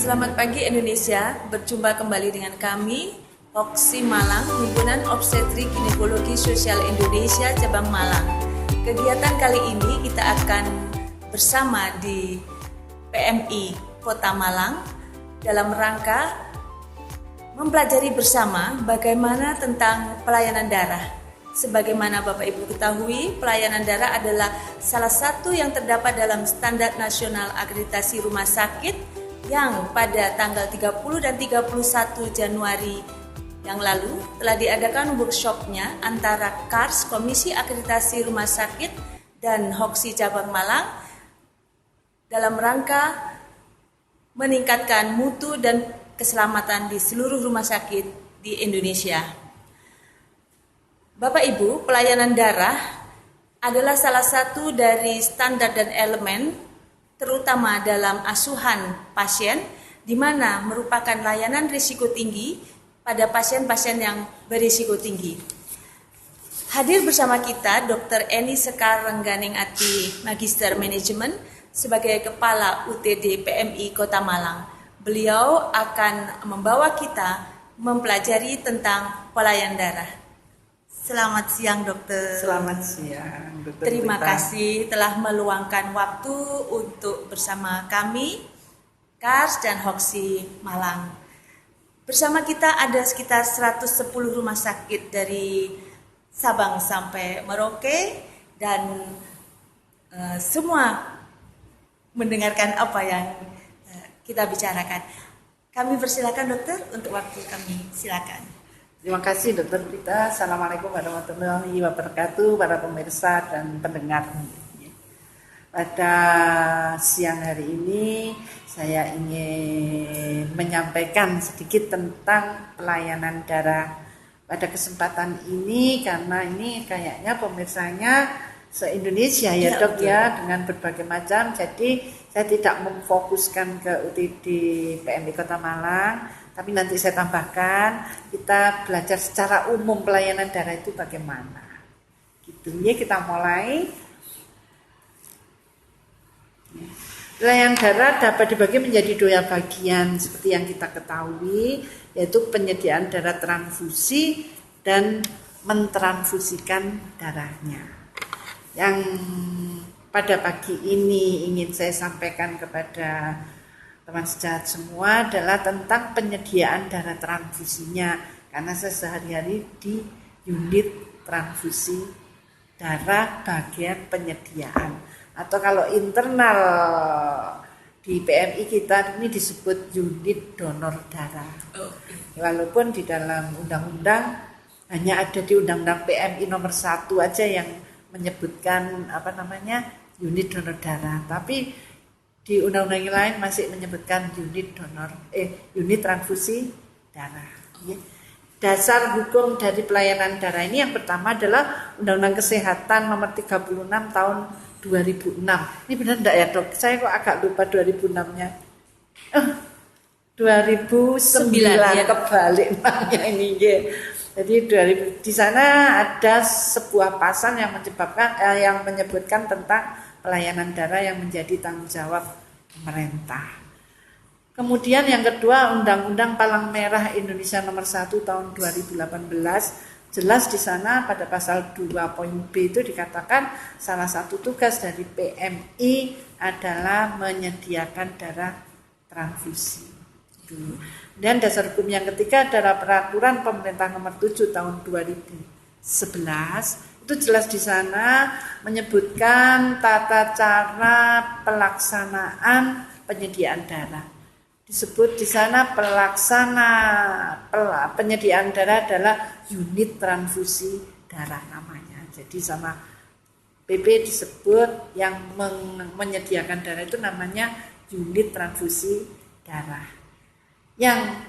Selamat pagi Indonesia, berjumpa kembali dengan kami, Hoksi Malang, Himpunan Obstetrik Ginekologi Sosial Indonesia Cabang Malang. Kegiatan kali ini kita akan bersama di PMI Kota Malang dalam rangka mempelajari bersama bagaimana tentang pelayanan darah. Sebagaimana Bapak Ibu ketahui, pelayanan darah adalah salah satu yang terdapat dalam Standar Nasional Akreditasi Rumah Sakit yang pada tanggal 30 dan 31 Januari yang lalu telah diadakan workshopnya antara KARS, Komisi Akreditasi Rumah Sakit, dan Hoksi Cabang Malang dalam rangka meningkatkan mutu dan keselamatan di seluruh rumah sakit di Indonesia. Bapak Ibu, pelayanan darah adalah salah satu dari standar dan elemen terutama dalam asuhan pasien, di mana merupakan layanan risiko tinggi pada pasien-pasien yang berisiko tinggi. Hadir bersama kita Dr. Eni Sekar Rengganing Ati, Magister Manajemen sebagai Kepala UTD PMI Kota Malang. Beliau akan membawa kita mempelajari tentang pelayanan darah. Selamat siang dokter. Selamat siang dokter. Terima kasih telah meluangkan waktu untuk bersama kami, KARS dan Hoksi Malang. Bersama kita ada sekitar 110 rumah sakit dari Sabang sampai Merauke dan semua mendengarkan apa yang kita bicarakan. Kami persilakan dokter untuk waktu kami, silakan. Terima kasih Dokter Prita. Assalamualaikum warahmatullahi wabarakatuh para pemirsa dan pendengar. Pada siang hari ini saya ingin menyampaikan sedikit tentang pelayanan darah pada kesempatan ini, karena ini kayaknya pemirsanya se-Indonesia ya dok ya, dengan berbagai macam. Jadi saya tidak memfokuskan ke UTD PMI Kota Malang, tapi nanti saya tambahkan kita belajar secara umum pelayanan darah itu bagaimana. Gitu ya, kita mulai. Pelayanan darah dapat dibagi menjadi dua bagian seperti yang kita ketahui, yaitu penyediaan darah transfusi dan mentransfusikan darahnya. Yang pada pagi ini ingin saya sampaikan kepada teman sejahat semua adalah tentang penyediaan darah transfusinya, karena saya sehari-hari di unit transfusi darah bagian penyediaan, atau kalau internal di PMI kita ini disebut unit donor darah. Walaupun di dalam undang-undang hanya ada di undang-undang PMI nomor 1 aja yang menyebutkan unit donor darah, tapi di undang-undang yang lain masih menyebutkan unit transfusi darah. Dasar hukum dari pelayanan darah ini yang pertama adalah Undang-Undang Kesehatan nomor 36 tahun 2006. Ini benar enggak ya dok? Saya kok agak lupa 2006-nya. 2009 ya, kebalik namanya ini. Jadi di sana ada sebuah pasal yang menyebutkan tentang pelayanan darah yang menjadi tanggung jawab pemerintah. Kemudian yang kedua, Undang-Undang Palang Merah Indonesia nomor 1 tahun 2018, jelas di sana pada pasal 2 B itu dikatakan salah satu tugas dari PMI adalah menyediakan darah transfusi. Dan dasar hukum yang ketiga adalah Peraturan Pemerintah nomor 7 tahun 2011. Itu jelas di sana menyebutkan tata cara pelaksanaan penyediaan darah. Disebut di sana penyediaan darah adalah unit transfusi darah namanya. Jadi sama PP disebut yang menyediakan darah itu namanya unit transfusi darah. Yang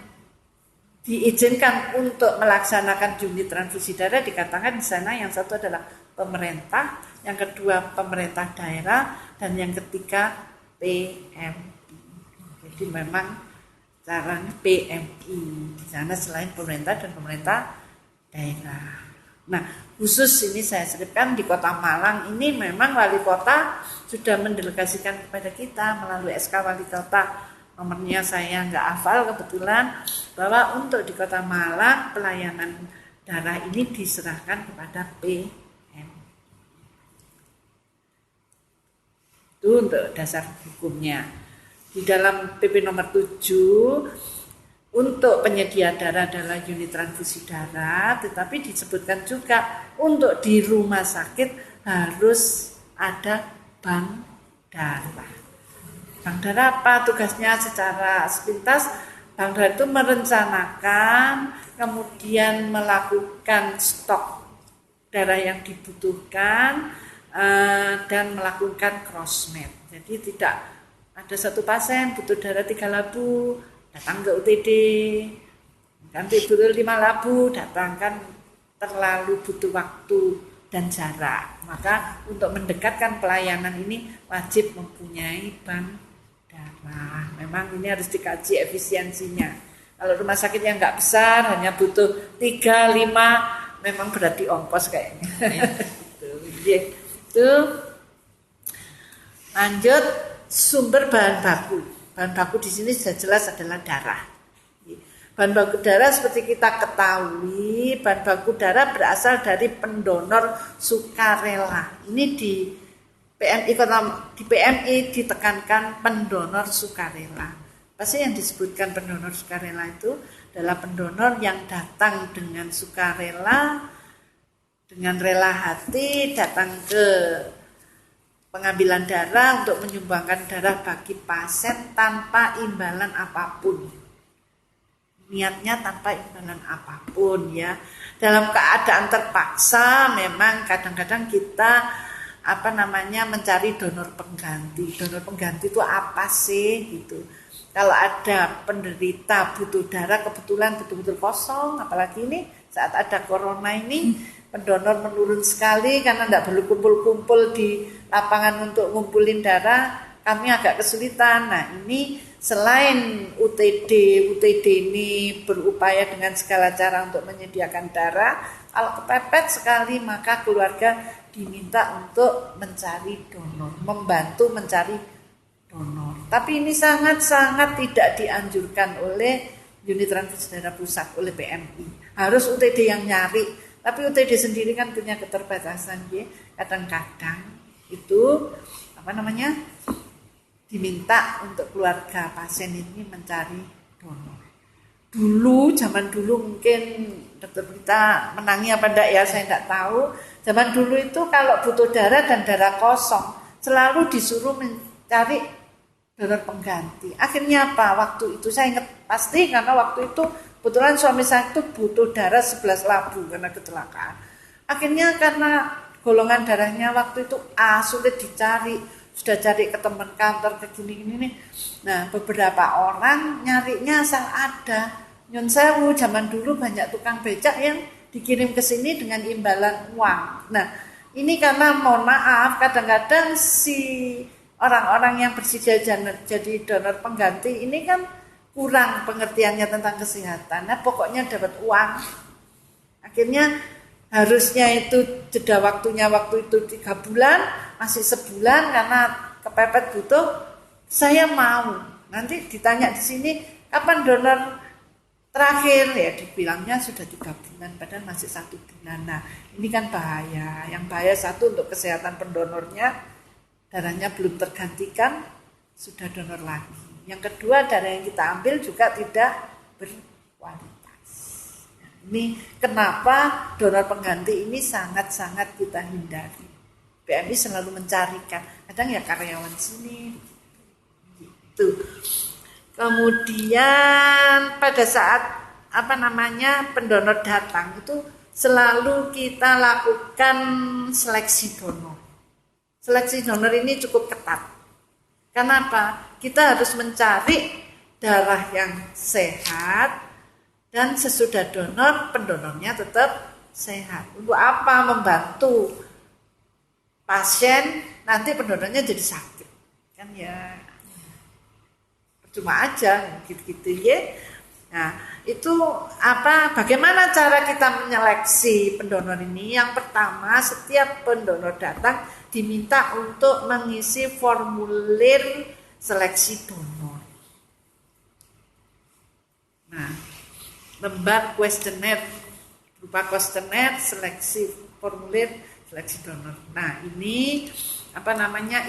diizinkan untuk melaksanakan unit transfusi darah dikatakan di sana yang satu adalah pemerintah, yang kedua pemerintah daerah, dan yang ketiga PMI. Jadi memang caranya PMI di sana selain pemerintah dan pemerintah daerah. Nah, khusus ini saya selipkan di Kota Malang ini memang wali kota sudah mendelegasikan kepada kita melalui SK Wali Kota nomornya saya nggak hafal kebetulan, bahwa untuk di Kota Malang pelayanan darah ini diserahkan kepada PM. Itu untuk dasar hukumnya. Di dalam PP nomor 7 untuk penyedia darah adalah unit transfusi darah, tetapi disebutkan juga untuk di rumah sakit harus ada bank darah. Bank darah apa tugasnya secara sepintas? Bank darah itu merencanakan, kemudian melakukan stok darah yang dibutuhkan, dan melakukan cross-match. Jadi tidak ada satu pasien butuh darah 3 labu, datang ke UTD, ganti butuh 5 labu, datang, kan terlalu butuh waktu dan jarak. Maka untuk mendekatkan pelayanan ini wajib mempunyai bank darah. Memang ini harus dikaji efisiensinya. Kalau rumah sakit yang nggak besar, hanya butuh 3, 5, memang berarti ongkos kayaknya. Itu. Lanjut, sumber bahan baku. Bahan baku di sini sudah jelas adalah darah. Bahan baku darah seperti kita ketahui, bahan baku darah berasal dari pendonor sukarela. Ini di PMI ditekankan pendonor sukarela. Pasti yang disebutkan pendonor sukarela itu adalah pendonor yang datang dengan sukarela, dengan rela hati, datang ke pengambilan darah untuk menyumbangkan darah bagi pasien tanpa imbalan apapun. Niatnya tanpa imbalan apapun ya. Dalam keadaan terpaksa memang kadang-kadang kita mencari donor pengganti. Donor pengganti itu apa sih gitu. Kalau ada penderita butuh darah kebetulan betul-betul kosong, apalagi ini saat ada corona ini pendonor menurun sekali karena tidak perlu kumpul-kumpul di lapangan untuk ngumpulin darah, kami agak kesulitan. Nah ini selain UTD ini berupaya dengan segala cara untuk menyediakan darah, kalau kepepet sekali maka keluarga diminta untuk mencari donor, membantu mencari donor. Tapi ini sangat-sangat tidak dianjurkan oleh unit transfusi darah pusat, oleh PMI. Harus UTD yang nyari. Tapi UTD sendiri kan punya keterbatasan ya. Kadang-kadang itu diminta untuk keluarga pasien ini mencari donor. Zaman dulu mungkin Dokter Berita menangi apa enggak ya, saya enggak tahu. Zaman dulu itu kalau butuh darah dan darah kosong selalu disuruh mencari donor pengganti. Akhirnya apa? Waktu itu saya ingat pasti karena waktu itu kebetulan suami saya itu butuh darah 11 labu karena kecelakaan. Akhirnya karena golongan darahnya waktu itu A, sulit dicari. Sudah cari ke teman kantor ke gini-gini nih. Nah, beberapa orang nyarinya asal ada. Nyun sewu, zaman dulu banyak tukang becak yang dikirim ke sini dengan imbalan uang. Nah, ini karena mohon maaf kadang-kadang si orang-orang yang bersedia jadi donor pengganti ini kan kurang pengertiannya tentang kesehatan. Nah, pokoknya dapat uang. Akhirnya harusnya itu jeda waktunya waktu itu 3 bulan, masih sebulan karena kepepet butuh. Saya mau. Nanti ditanya di sini kapan donor terakhir, ya dibilangnya sudah 3 bulan, padahal masih 1 bulan. Nah, ini kan bahaya. Yang bahaya satu untuk kesehatan pendonornya, darahnya belum tergantikan, sudah donor lagi. Yang kedua, darah yang kita ambil juga tidak berkualitas. Nah, ini kenapa donor pengganti ini sangat-sangat kita hindari. PMI selalu mencarikan, kadang ya karyawan sini, gitu. Kemudian pada saat pendonor datang itu selalu kita lakukan seleksi donor. Seleksi donor ini cukup ketat. Kenapa? Kita harus mencari darah yang sehat dan sesudah donor pendonornya tetap sehat. Untuk apa? Membantu pasien nanti pendonornya jadi sakit. Kan ya cuma aja gitu-gitu ya. Nah, itu bagaimana cara kita menyeleksi pendonor ini? Yang pertama, setiap pendonor datang diminta untuk mengisi formulir seleksi donor. lembar kuesioner berupa kuesioner seleksi formulir seleksi donor. Nah, ini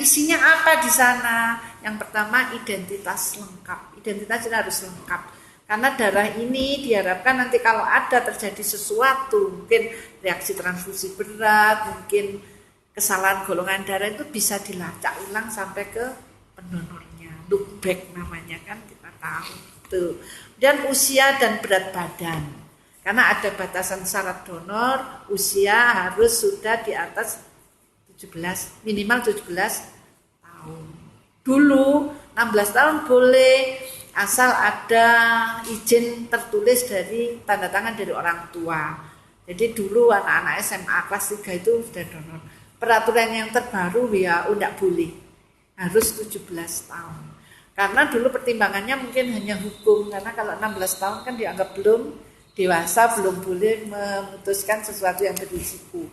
isinya apa di sana? Yang pertama identitas lengkap. Identitas ini harus lengkap. Karena darah ini diharapkan nanti kalau ada terjadi sesuatu, mungkin reaksi transfusi berat, mungkin kesalahan golongan darah itu bisa dilacak ulang sampai ke pendonornya. Look back namanya kan kita tahu. Tuh. Dan usia dan berat badan. Karena ada batasan syarat donor, usia harus sudah di atas 17, minimal 17 tahun. Dulu 16 tahun boleh asal ada izin tertulis dari tanda tangan dari orang tua. Jadi dulu anak-anak SMA kelas 3 itu sudah donor. Peraturan yang terbaru ya enggak boleh. Harus 17 tahun. Karena dulu pertimbangannya mungkin hanya hukum, karena kalau 16 tahun kan dianggap belum dewasa, belum boleh memutuskan sesuatu yang berisiko.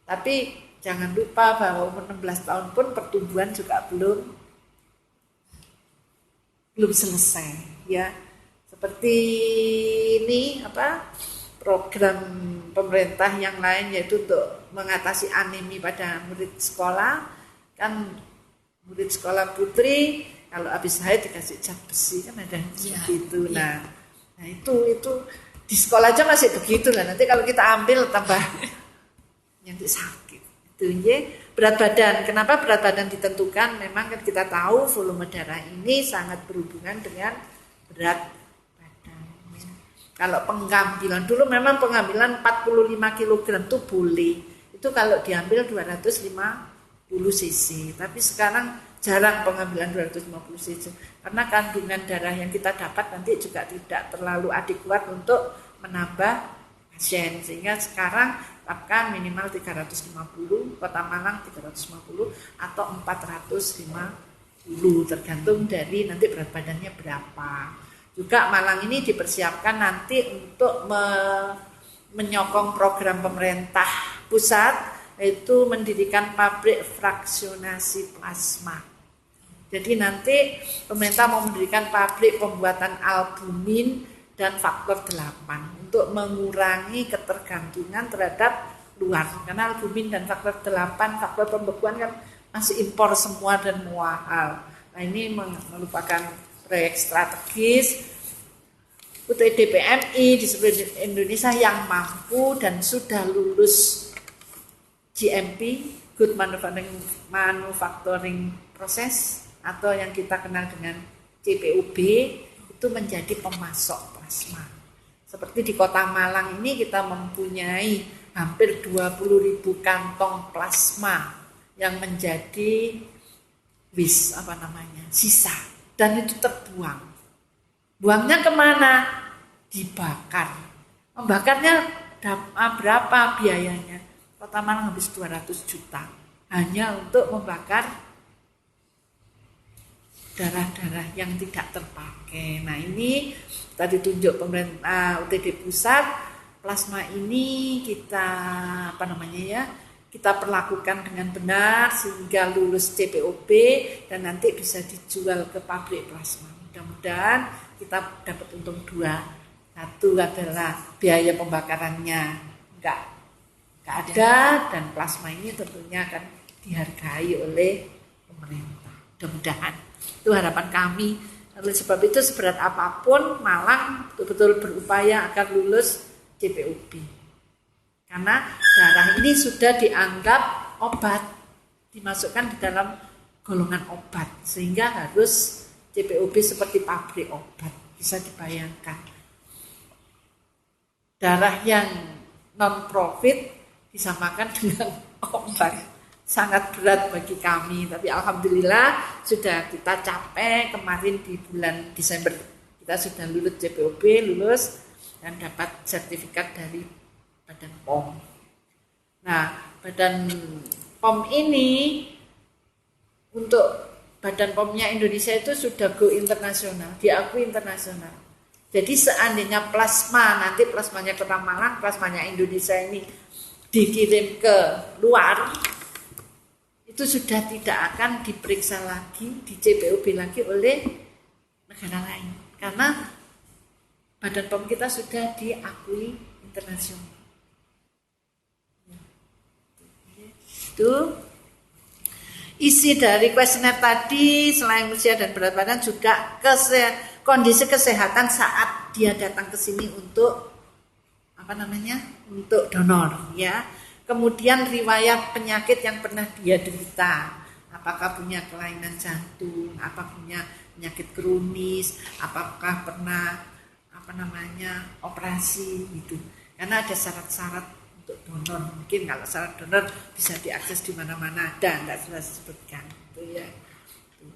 Tapi jangan lupa bahwa umur 16 tahun pun pertumbuhan juga belum selesai, ya. Seperti ini program pemerintah yang lain, yaitu untuk mengatasi anemi pada murid sekolah. Kan murid sekolah putri kalau habis haid dikasih cat besi, kan ada seperti itu. Nah itu di sekolah aja masih begitu lah. Nanti kalau kita ambil tambah nanti sakit. Itu ya. Berat badan. Kenapa berat badan ditentukan? Memang kan kita tahu volume darah ini sangat berhubungan dengan berat badan. Kalau pengambilan dulu memang pengambilan 45 kg itu boleh. Itu kalau diambil 250 cc. Tapi sekarang jarang pengambilan 250 cc karena kandungan darah yang kita dapat nanti juga tidak terlalu adekuat untuk menambah pasien, sehingga sekarang tetapkan minimal 350, Kota Malang 350 atau 450 tergantung dari nanti berat badannya berapa. Juga Malang ini dipersiapkan nanti untuk menyokong program pemerintah pusat, yaitu mendirikan pabrik fraksionasi plasma. Jadi nanti pemerintah mau mendirikan pabrik pembuatan albumin dan faktor 8 untuk mengurangi ketergantungan terhadap luar. Karena albumin dan faktor 8, faktor pembekuan kan masih impor semua dan mahal. Nah, ini merupakan proyek strategis UTD PMI di seluruh Indonesia yang mampu dan sudah lulus GMP, Good Manufacturing Process, atau yang kita kenal dengan CPOB, itu menjadi pemasok plasma. Seperti di Kota Malang ini kita mempunyai hampir 20.000 kantong plasma yang menjadi sisa, dan itu terbuang. Buangnya kemana? Dibakar. Membakarnya berapa biayanya? Kota Malang habis 200 juta hanya untuk membakar darah-darah yang tidak terpakai. Nah, ini tadi tunjuk pemerintah UTD pusat, plasma ini kita kita perlakukan dengan benar sehingga lulus CPOB dan nanti bisa dijual ke pabrik plasma. Mudah-mudahan kita dapat untung dua. Satu adalah biaya pembakarannya enggak ada, dan plasma ini tentunya akan dihargai oleh pemerintah. Mudah-mudahan. Itu harapan kami. Oleh sebab itu seberat apapun Malang betul-betul berupaya agar lulus CPOB. Karena darah ini sudah dianggap obat, dimasukkan di dalam golongan obat, sehingga harus CPOB seperti pabrik obat. Bisa dibayangkan. Darah yang non-profit disamakan dengan obat. Sangat berat bagi kami, tapi alhamdulillah sudah kita capai. Kemarin di bulan Desember kita sudah lulus CPOB, dan dapat sertifikat dari Badan POM. Nah, Badan POM ini untuk Badan POM-nya Indonesia itu sudah go internasional, diakui internasional. Jadi seandainya nanti plasmanya Kota Malang, plasmanya Indonesia ini dikirim ke luar, itu sudah tidak akan diperiksa lagi, di CPOB lagi oleh negara lain. Karena Badan POM kita sudah diakui internasional. Itu isi dari kuesioner tadi selain usia dan berat badan juga kondisi kesehatan saat dia datang ke sini untuk untuk donor ya. Kemudian riwayat penyakit yang pernah dia derita, apakah punya kelainan jantung, apakah punya penyakit kronis, apakah pernah operasi gitu. Karena ada syarat-syarat untuk donor. Mungkin kalau syarat donor bisa diakses di mana-mana, ada, enggak sudah disebutkan gitu ya.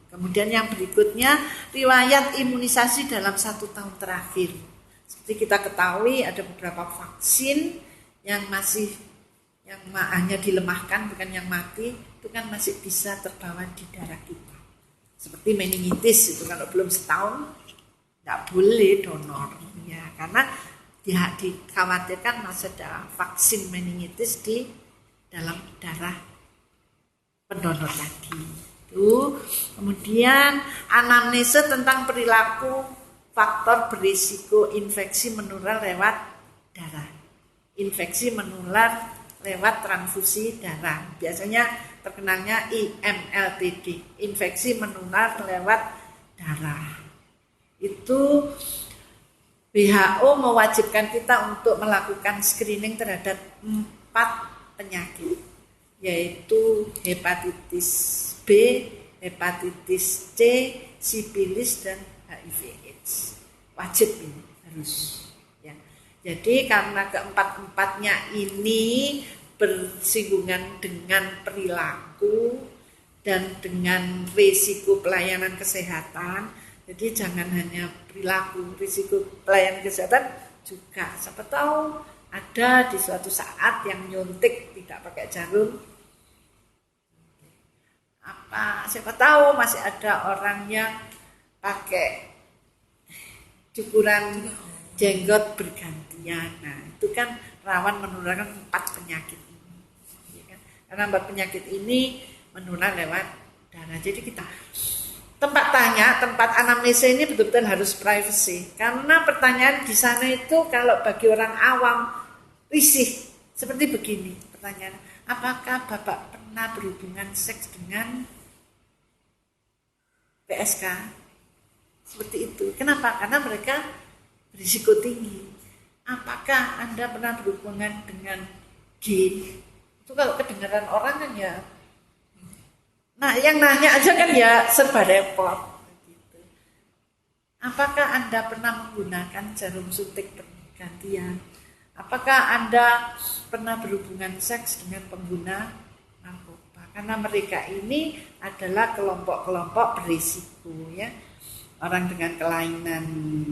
Kemudian yang berikutnya riwayat imunisasi dalam 1 tahun terakhir. Seperti kita ketahui ada beberapa vaksin yang hanya dilemahkan, bukan yang mati, itu kan masih bisa terbawa di darah kita. Seperti meningitis itu kalau belum setahun nggak boleh donor ya, karena dikhawatirkan masih ada vaksin meningitis di dalam darah pendonor tadi. Itu kemudian anamnesa tentang perilaku faktor berisiko infeksi menular lewat darah. Infeksi menular lewat transfusi darah. Biasanya terkenalnya IMLTD, infeksi menular lewat darah. Itu WHO mewajibkan kita untuk melakukan screening terhadap 4 penyakit, yaitu hepatitis B, hepatitis C, sipilis, dan HIV/AIDS. Wajib ini harus. Ya. Jadi karena keempat-empatnya ini bersinggungan dengan perilaku dan dengan risiko pelayanan kesehatan, jadi jangan hanya perilaku, risiko pelayanan kesehatan juga. Siapa tahu ada di suatu saat yang nyuntik tidak pakai jarum. Siapa tahu masih ada orang yang pakai cukuran jenggot bergantian. Nah, itu kan rawan menularkan 4 penyakit ini. Karena 4 penyakit ini menular lewat darah. Jadi kita tempat anamnesa ini betul-betul harus privacy. Karena pertanyaan di sana itu kalau bagi orang awam risih seperti begini pertanyaan. Apakah Bapak pernah berhubungan seks dengan PSK? Seperti itu. Kenapa? Karena mereka berisiko tinggi. Apakah Anda pernah berhubungan dengan gay? Itu kalau kedengaran orang kan ya. Nah, yang nanya aja kan ya serba repot. Gitu. Apakah Anda pernah menggunakan jarum suntik bergantian? Apakah Anda pernah berhubungan seks dengan pengguna narkoba? Karena mereka ini adalah kelompok-kelompok berisiko ya. Orang dengan kelainan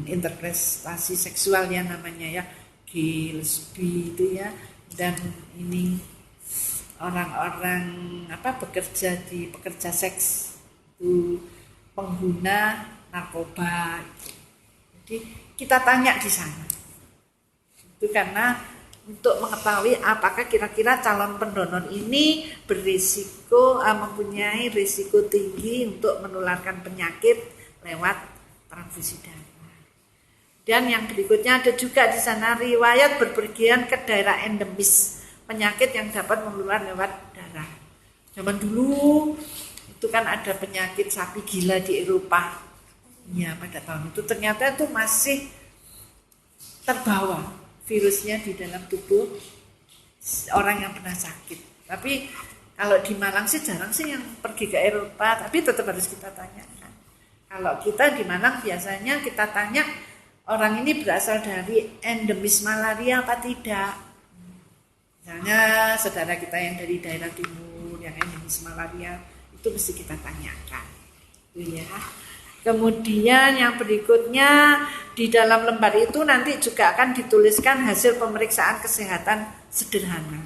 interpretasi seksual ya namanya ya, gay, lesbi itu ya, dan ini orang-orang pekerja seks itu pengguna narkoba itu. Jadi kita tanya di sana. Itu karena untuk mengetahui apakah kira-kira calon pendonor ini berisiko mempunyai risiko tinggi untuk menularkan penyakit lewat transfusi darah. Dan yang berikutnya ada juga di sana riwayat berpergian ke daerah endemis penyakit yang dapat menular lewat darah. Zaman dulu itu kan ada penyakit sapi gila di Eropa. Ya, pada tahun itu ternyata itu masih terbawa virusnya di dalam tubuh orang yang pernah sakit. Tapi kalau di Malang sih jarang sih yang pergi ke Eropa, tapi tetap harus kita tanyakan. Kalau kita di Malang biasanya kita tanya orang ini berasal dari endemis malaria apa tidak. Misalnya saudara kita yang dari daerah timur yang endemis malaria itu mesti kita tanyakan. Ya. Kemudian yang berikutnya di dalam lembar itu nanti juga akan dituliskan hasil pemeriksaan kesehatan sederhana.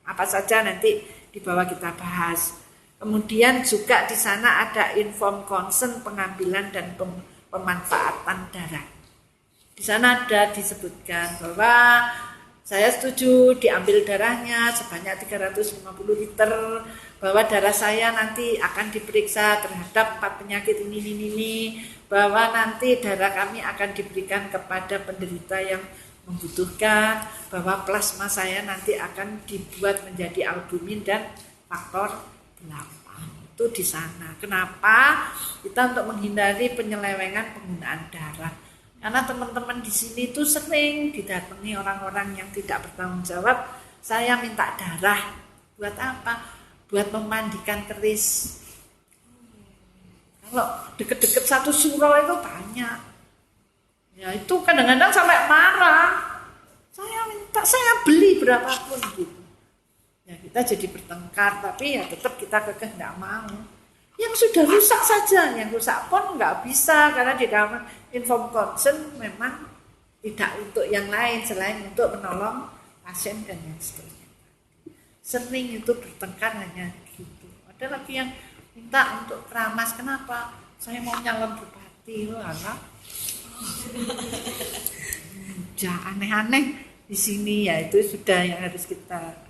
Apa saja nanti di bawah kita bahas. Kemudian juga di sana ada inform consent pengambilan dan pemanfaatan darah. Di sana ada disebutkan bahwa saya setuju diambil darahnya sebanyak 350 liter, bahwa darah saya nanti akan diperiksa terhadap 4 penyakit ini, bahwa nanti darah kami akan diberikan kepada penderita yang membutuhkan, bahwa plasma saya nanti akan dibuat menjadi albumin dan faktor 8. Itu di sana. Kenapa? Kita untuk menghindari penyelewengan penggunaan darah. Karena teman-teman di sini itu sering didatangi orang-orang yang tidak bertanggung jawab. Saya minta darah. Buat apa? Buat memandikan keris. Kalau deket-deket satu surau itu banyak. Ya itu kadang-kadang sampai marah. Saya minta, saya beli berapapun gitu. Ya kita jadi bertengkar, tapi ya tetap kita kekeh nggak mau. Yang sudah rusak saja, yang rusak pun nggak bisa, karena di dalam inform consent memang tidak untuk yang lain selain untuk menolong pasien dan yang seterusnya. Sering itu bertengkar hanya gitu. Ada lagi yang minta untuk keramas, kenapa? Saya mau nyalon bupati, lah. Aneh-aneh di sini ya, itu sudah yang harus kita.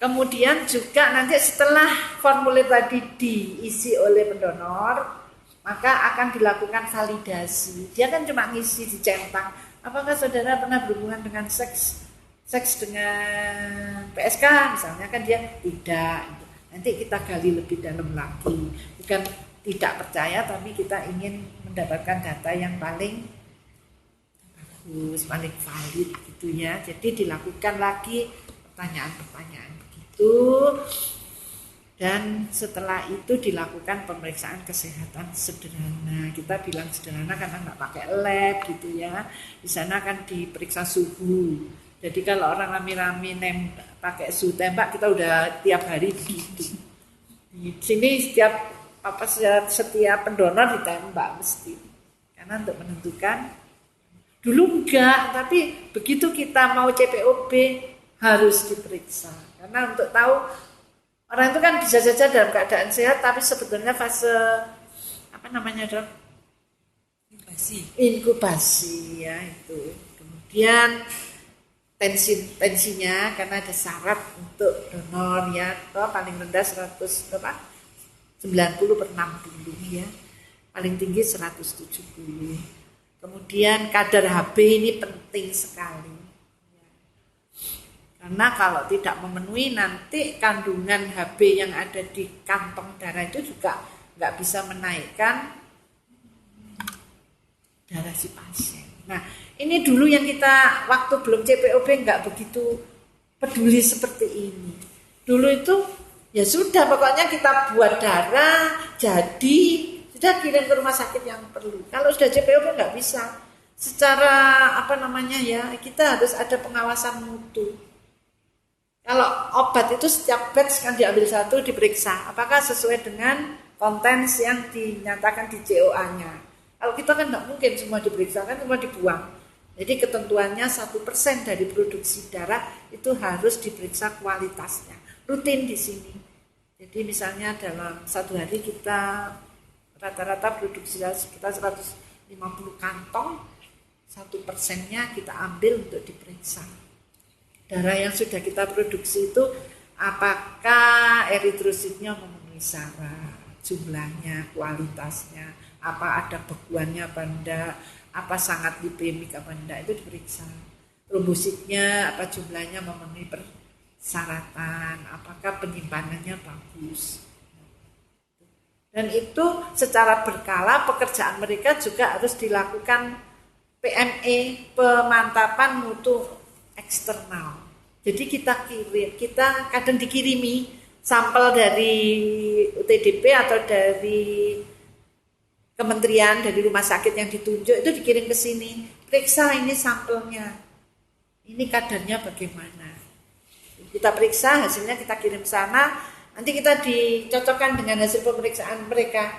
Kemudian juga nanti setelah formulir tadi diisi oleh pendonor, maka akan dilakukan validasi. Dia kan cuma ngisi dicentang. Apakah saudara pernah berhubungan dengan seks dengan PSK misalnya, kan dia tidak. Nanti kita gali lebih dalam lagi. Bukan tidak percaya, tapi kita ingin mendapatkan data yang paling bagus, paling valid gitu ya. Jadi dilakukan lagi pertanyaan-pertanyaan begitu, dan setelah itu dilakukan pemeriksaan kesehatan sederhana. Kita bilang sederhana karena nggak pakai lab gitu ya. Di sana kan diperiksa suhu. Jadi kalau orang rame-rame pakai suhu tembak, kita udah tiap hari begitu. Di sini setiap pendonor ditembak mesti, karena untuk menentukan. Dulu enggak, tapi begitu kita mau CPOB harus diperiksa, karena untuk tahu orang itu kan bisa saja dalam keadaan sehat, tapi sebetulnya fase dok? Inkubasi ya itu. Kemudian tensinya, karena ada syarat untuk donor ya, paling rendah 90/60 ya, paling tinggi 170. Kemudian kadar HB ini penting sekali, karena kalau tidak memenuhi nanti kandungan HB yang ada di kantong darah itu juga nggak bisa menaikkan darah si pasien. Nah ini dulu yang kita waktu belum CPOB nggak begitu peduli seperti ini. Dulu itu ya sudah, pokoknya kita buat darah jadi sudah kirim ke rumah sakit yang perlu. Kalau sudah CPOB nggak bisa. Secara kita harus ada pengawasan mutu. Kalau obat itu setiap batch kan diambil satu, diperiksa apakah sesuai dengan konten yang dinyatakan di COA-nya. Kalau kita kan nggak mungkin semua diperiksa, kan semua dibuang. Jadi ketentuannya 1% dari produksi darah itu harus diperiksa kualitasnya. Rutin di sini. Jadi misalnya dalam satu hari kita rata-rata produksi sekitar 150 kantong, 1%-nya kita ambil untuk diperiksa. Darah yang sudah kita produksi itu apakah eritrositnya memenuhi syarat, jumlahnya, kualitasnya, apa ada bekuannya apa enggak, apa sangat lipemik apa enggak, itu diperiksa. Trombositnya apa jumlahnya memenuhi persyaratan, apakah penyimpanannya bagus. Dan itu secara berkala pekerjaan mereka juga harus dilakukan PME, pemantapan mutu eksternal. Jadi kita kadang dikirimi sampel dari UTDP atau dari kementerian, dari rumah sakit yang ditunjuk, itu dikirim ke sini. Periksa ini sampelnya, ini kadarnya bagaimana. Kita periksa, hasilnya kita kirim sana. Nanti kita dicocokkan dengan hasil pemeriksaan mereka.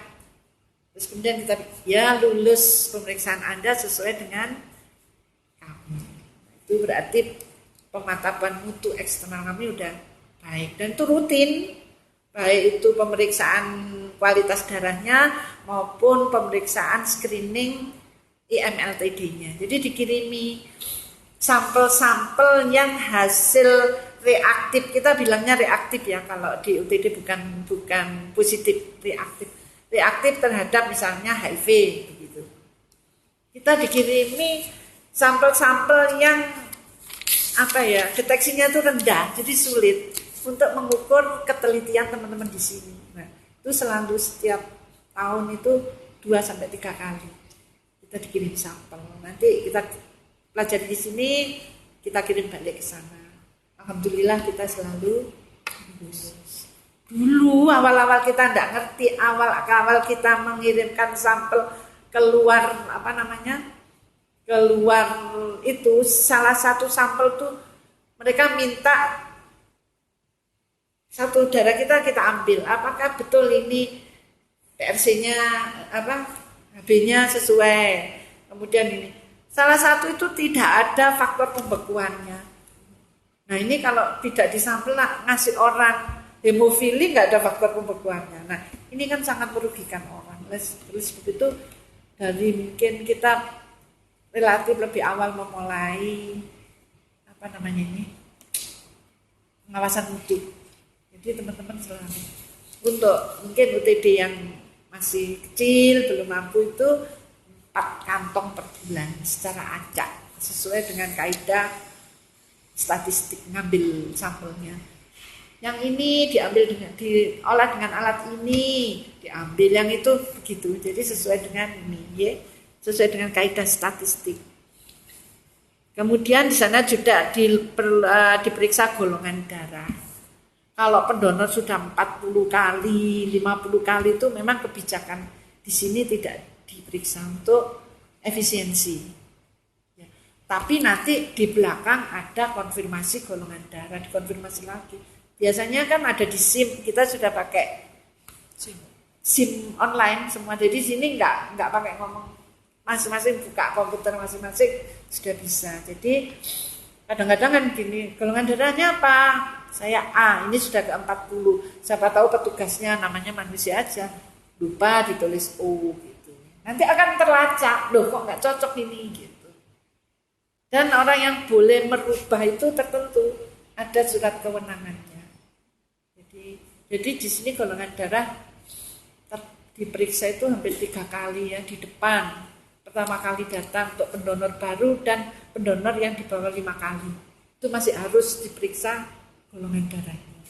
Terus kemudian kita lulus pemeriksaan Anda sesuai dengan kami. Itu berarti pemantapan mutu eksternal kami udah baik, dan itu rutin. Baik itu pemeriksaan kualitas darahnya maupun pemeriksaan screening IMLTD-nya. Jadi dikirimi sampel-sampel yang hasil reaktif, kita bilangnya reaktif ya, kalau di UTD bukan positif, reaktif terhadap misalnya HIV begitu. Kita dikirimi sampel-sampel yang deteksinya itu rendah, jadi sulit untuk mengukur ketelitian teman-teman di sini. Nah, itu selalu setiap tahun itu 2-3 kali kita dikirim sampel. Nanti kita pelajari di sini, kita kirim balik ke sana. Alhamdulillah kita selalu lulus. Dulu awal-awal kita tidak ngerti, awal kita mengirimkan sampel keluar itu salah satu sampel tuh mereka minta satu darah kita ambil, apakah betul ini PRC-nya HB-nya sesuai. Kemudian ini salah satu itu tidak ada faktor pembekuannya. Nah ini kalau tidak disampel ngasih orang hemofili nggak ada faktor pembekuannya. Nah ini kan sangat merugikan orang. Terus begitu dari mungkin kita relatif lebih awal memulai pengawasan mutu. Jadi teman-teman selalu untuk mungkin UTD yang masih kecil belum mampu itu 4 kantong per bulan secara acak sesuai dengan kaidah statistik ngambil sampelnya. Yang ini diolah dengan alat ini, diambil yang itu begitu. Jadi sesuai dengan ini, ya, sesuai dengan kaidah statistik. Kemudian di sana juga diperiksa golongan darah. Kalau pendonor sudah 40 kali, 50 kali itu memang kebijakan di sini tidak diperiksa untuk efisiensi. Tapi nanti di belakang ada konfirmasi golongan darah, dikonfirmasi lagi. Biasanya kan ada di SIM, kita sudah pakai SIM online semua. Jadi sini nggak pakai ngomong, masing-masing buka komputer masing-masing sudah bisa. Jadi kadang-kadang kan gini, golongan darahnya apa? Saya A, ini sudah ke 40. Siapa tahu petugasnya namanya manusia aja, lupa ditulis O gitu. Nanti akan terlacak, loh kok nggak cocok ini gitu. Dan orang yang boleh merubah itu tertentu, ada surat kewenangannya. Jadi di sini golongan darah diperiksa itu hampir 3 kali ya di depan. Pertama kali datang untuk pendonor baru dan pendonor yang di bawah 5 kali. Itu masih harus diperiksa golongan darahnya.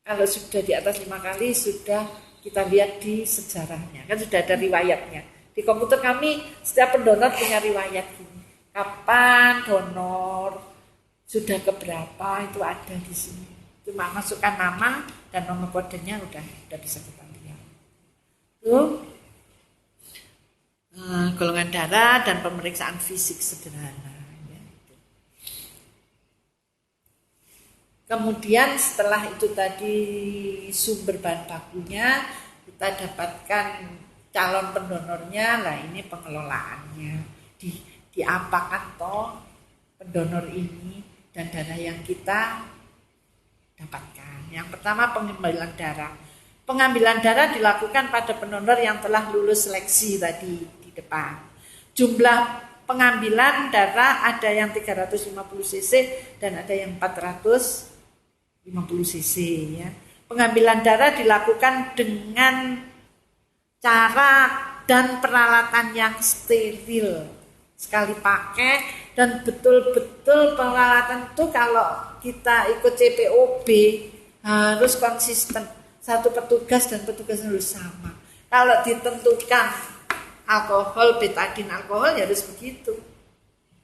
Kalau sudah di atas 5 kali sudah kita lihat di sejarahnya, kan sudah ada riwayatnya. Di komputer kami setiap pendonor punya riwayat gini. Kapan donor, sudah keberapa itu ada di sini. Cuma masukkan nama dan nomor kodenya udah bisa kita lihat. Tuh golongan darah dan pemeriksaan fisik sederhana. Ya. Kemudian setelah itu tadi sumber bahan bakunya kita dapatkan calon pendonornya, lah ini pengelolaannya. Diapakan toh pendonor ini dan darah yang kita dapatkan. Yang pertama pengambilan darah. Pengambilan darah dilakukan pada pendonor yang telah lulus seleksi tadi di depan. Jumlah pengambilan darah ada yang 350 cc dan ada yang 450 cc ya. Pengambilan darah dilakukan dengan cara dan peralatan yang steril. Sekali pakai dan betul-betul peralatan itu kalau kita ikut CPOB harus konsisten, satu petugas dan petugas harus sama. Kalau ditentukan alkohol, betadin alkohol ya harus begitu.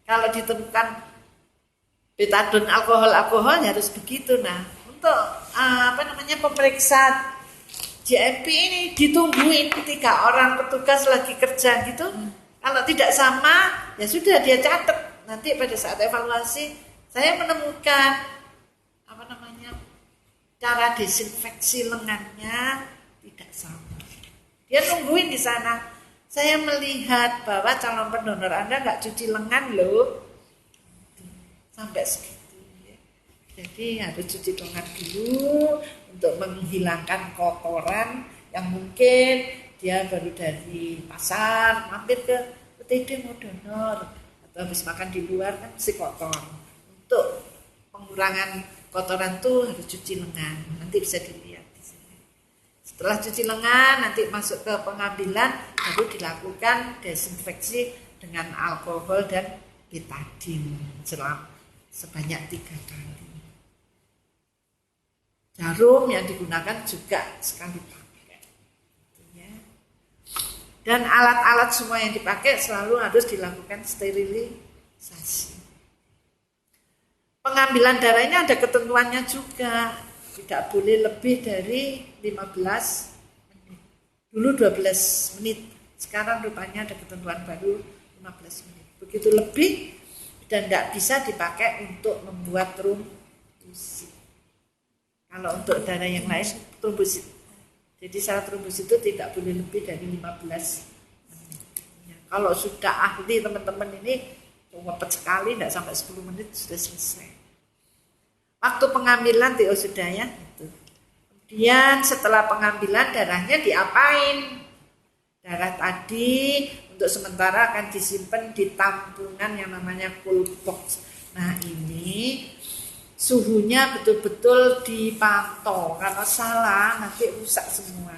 Kalau ditentukan betadin alkohol ya harus begitu. Nah, untuk pemeriksa JMP ini ditungguin 3 orang petugas lagi kerja gitu. Kalau tidak sama, ya sudah dia catat. Nanti pada saat evaluasi, saya menemukan cara desinfeksi lengannya tidak sama. Dia nungguin di sana. Saya melihat bahwa calon pendonor Anda nggak cuci lengan loh, sampai segitu. Jadi harus cuci lengan dulu untuk menghilangkan kotoran yang mungkin dia baru dari pasar mampir ke OTD mau donor atau habis makan di luar kan mesti kotor. Untuk pengurangan kotoran tuh harus cuci lengan. Nanti bisa dilihat di sini. Setelah cuci lengan nanti masuk ke pengambilan, baru dilakukan desinfeksi dengan alkohol dan betadine sebanyak 3 kali. Jarum yang digunakan juga sekali pakai. Dan alat-alat semua yang dipakai selalu harus dilakukan sterilisasi. Pengambilan darah ini ada ketentuannya juga. Tidak boleh lebih dari 15 menit. Dulu 12 menit. Sekarang rupanya ada ketentuan baru 15 menit. Begitu lebih dan tidak bisa dipakai untuk membuat trombosit. Kalau untuk darah yang lain trombosit. Jadi syarat trombosit itu tidak boleh lebih dari 15 menit. Ya, kalau sudah ahli teman-teman ini cepat sekali, tidak sampai 10 menit sudah selesai. Waktu pengambilan Tio sudah ya. Kemudian setelah pengambilan darahnya diapain? Darah tadi untuk sementara akan disimpan di tampungan yang namanya cool box. Nah ini suhunya betul-betul dipantau, karena salah nanti rusak semua.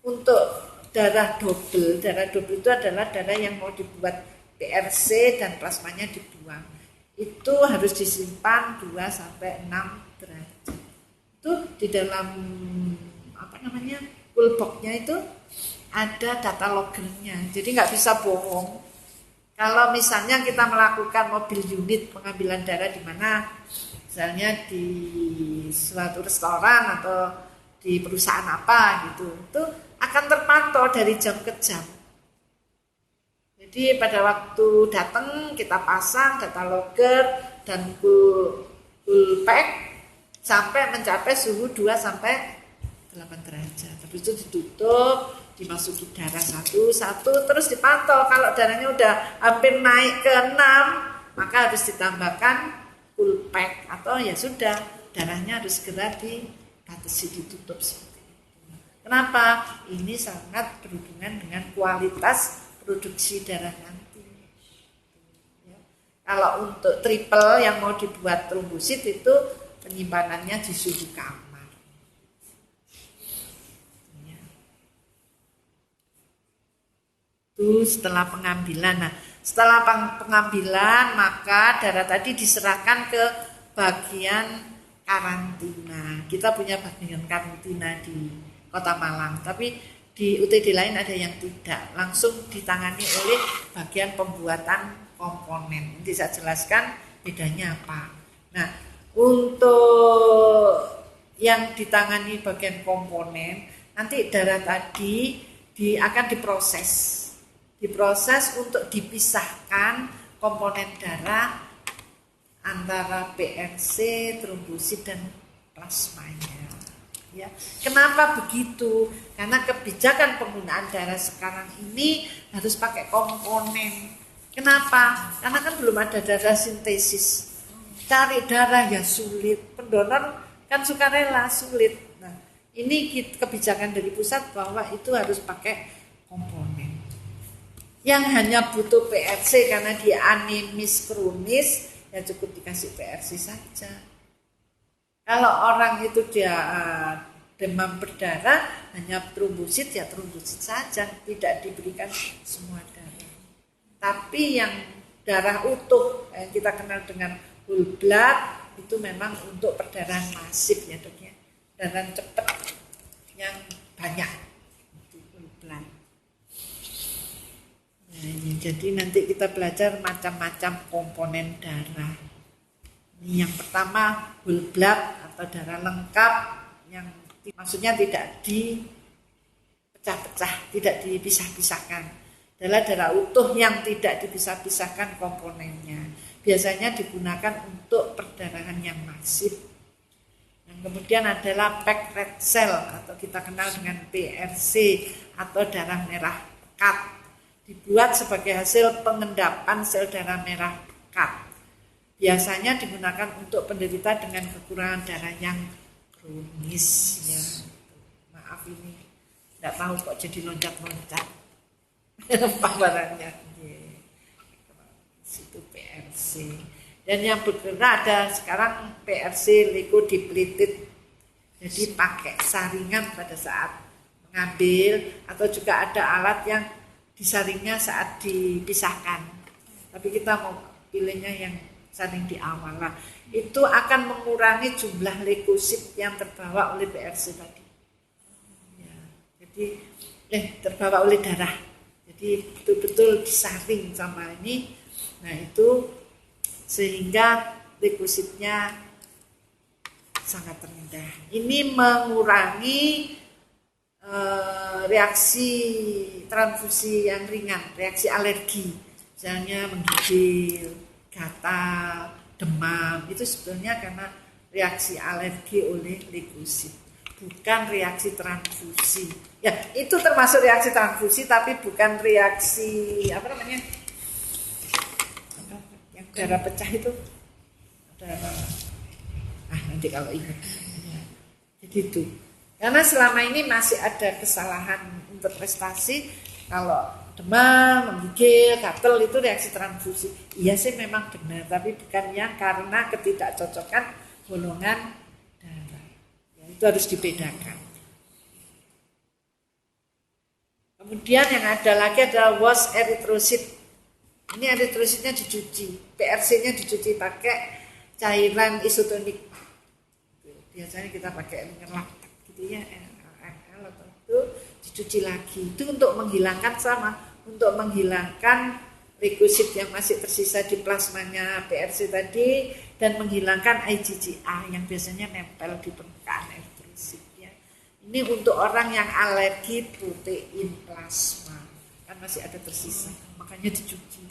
Untuk darah double itu adalah darah yang mau dibuat PRC dan plasmanya dibuang. Itu harus disimpan 2-6 derajat. Itu di dalam cool box-nya itu ada data loggernya, jadi nggak bisa bohong. Kalau misalnya kita melakukan mobil unit pengambilan darah di mana, misalnya di suatu restoran atau di perusahaan apa gitu, itu akan terpantau dari jam ke jam. Jadi pada waktu datang kita pasang data logger dan cool pack sampai mencapai suhu 2-8 derajat. Habis itu ditutup, dimasuki darah satu-satu, terus dipantau. Kalau darahnya udah hampir naik ke 6, maka harus ditambahkan cool pack atau ya sudah, darahnya harus segera dibatasi, ditutup seperti itu. Kenapa? Ini sangat berhubungan dengan kualitas produksi darah nanti. Ya. Kalau untuk triple yang mau dibuat trombosit itu penyimpanannya di suhu kamar. Itu setelah pengambilan. Nah, setelah pengambilan maka darah tadi diserahkan ke bagian karantina. Kita punya bagian karantina di Kota Malang, tapi di UTD lain ada yang tidak, langsung ditangani oleh bagian pembuatan komponen. Nanti saya jelaskan bedanya apa. Nah, untuk yang ditangani bagian komponen, nanti darah tadi akan diproses untuk dipisahkan komponen darah antara PRC, trombosit dan plasmanya. Ya, kenapa begitu? Karena kebijakan penggunaan darah sekarang ini harus pakai komponen. Kenapa? Karena kan belum ada darah sintesis. Cari darah ya sulit. Pendonor kan sukarela, sulit. Nah, ini kebijakan dari pusat bahwa itu harus pakai komponen. Yang hanya butuh PRC karena dia anemis kronis, ya cukup dikasih PRC saja. Kalau orang itu dia demam berdarah, hanya trombosit ya trombosit saja, tidak diberikan semua darah. Tapi yang darah utuh yang kita kenal dengan whole blood itu memang untuk perdarahan masif ya dok ya, darah cepat yang banyak itu whole blood. Nah, jadi nanti kita belajar macam-macam komponen darah. Ini yang pertama whole blood atau darah lengkap yang maksudnya tidak dipecah-pecah, tidak dipisah-pisahkan. Adalah darah utuh yang tidak dipisah-pisahkan komponennya. Biasanya digunakan untuk perdarahan yang masif. Yang kemudian adalah packed red cell atau kita kenal dengan PRC atau darah merah pekat. Dibuat sebagai hasil pengendapan sel darah merah pekat. Biasanya digunakan untuk penderita dengan kekurangan darah yang kronis. Ya. Maaf ini, tidak tahu kok jadi loncat-loncat. paparannya. Itu PRC. Dan yang bergerak ada sekarang PRC leukodepleted. Jadi pakai saringan pada saat mengambil, atau juga ada alat yang disaringnya saat dipisahkan. Tapi kita mau pilihnya yang saring di awal. Nah, itu akan mengurangi jumlah leukosit yang terbawa oleh PRC tadi. Ya, jadi terbawa oleh darah. Jadi betul-betul disaring sama ini. Nah, itu sehingga leukositnya sangat rendah. Ini mengurangi reaksi transfusi yang ringan, reaksi alergi, misalnya menggigil, gatal, demam. Itu sebetulnya karena reaksi alergi oleh leukosit, bukan reaksi transfusi. Ya, itu termasuk reaksi transfusi, tapi bukan reaksi yang darah pecah itu. Nanti kalau ingat. Jadi itu. Karena selama ini masih ada kesalahan interpretasi kalau demam, menggigil, gatal itu reaksi transfusi. Iya sih memang benar, tapi bukan yang karena ketidakcocokan golongan darah. Ya, itu harus dibedakan. Kemudian yang ada lagi adalah wash erythrocyte. Ini eritrositnya dicuci, PRC-nya dicuci pakai cairan isotonik. Biasanya kita pakai ngelak gitu ya, LL atau itu dicuci lagi. Itu untuk menghilangkan untuk menghilangkan leukosit yang masih tersisa di plasmanya PRC tadi, dan menghilangkan IgA yang biasanya nempel di permukaan eritrosit ya. Ini untuk orang yang alergi protein plasma, kan masih ada tersisa, makanya dicuci.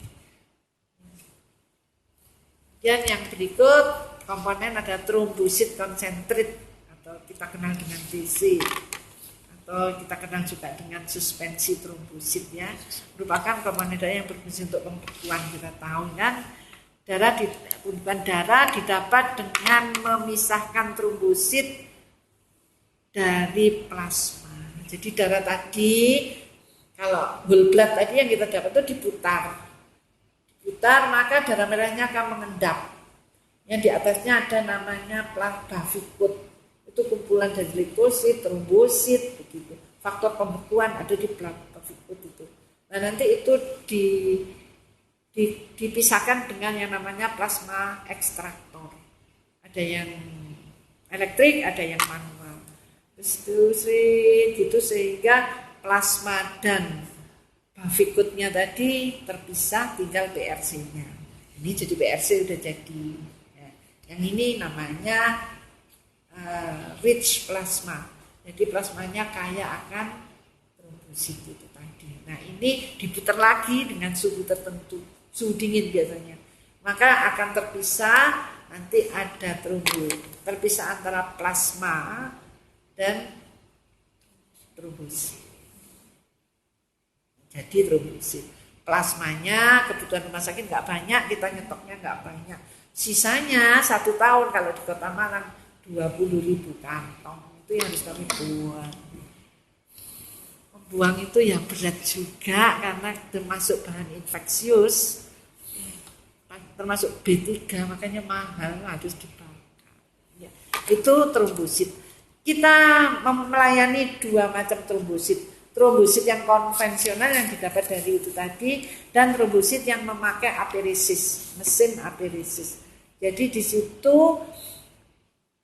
Dan yang berikut komponen ada trombosit konsentrat atau kita kenal dengan TC, atau kita kenal juga dengan suspensi trombosit ya, merupakan komponen darah yang berfungsi untuk pembekuan. Kita tahu kan darah didapat dengan memisahkan trombosit dari plasma. Jadi darah tadi, kalau whole blood tadi yang kita dapat itu diputar, maka darah merahnya akan mengendap. Yang di atasnya ada namanya bavikut. Itu kumpulan dari leukosit, trombosit, begitu. Faktor pembekuan ada di bavikut itu. Nah, nanti itu dipisahkan dengan yang namanya plasma ekstraktor. Ada yang elektrik, ada yang manual. Terus gitu sehingga plasma dan bavikutnya tadi terpisah, tinggal PRC-nya. Ini jadi PRC udah jadi. Ya. Yang ini namanya rich plasma. Jadi plasmanya kaya akan trombosit itu tadi. Nah, ini diputar lagi dengan suhu tertentu, suhu dingin biasanya. Maka akan terpisah, nanti ada terpisah antara plasma dan trombosit. Jadi trombosit, plasmanya kebutuhan rumah sakit nggak banyak, kita nyetoknya nggak banyak. Sisanya 1 tahun kalau di Kota Malang 20.000 kantong itu yang harus kami buang. Membuang itu ya berat juga karena termasuk bahan infeksius, termasuk B3, makanya mahal, harus dibakar. Ya, itu trombosit. Kita melayani 2 macam trombosit. Trombosit yang konvensional yang didapat dari itu tadi, dan trombosit yang memakai aperesis, mesin aperesis. Jadi di situ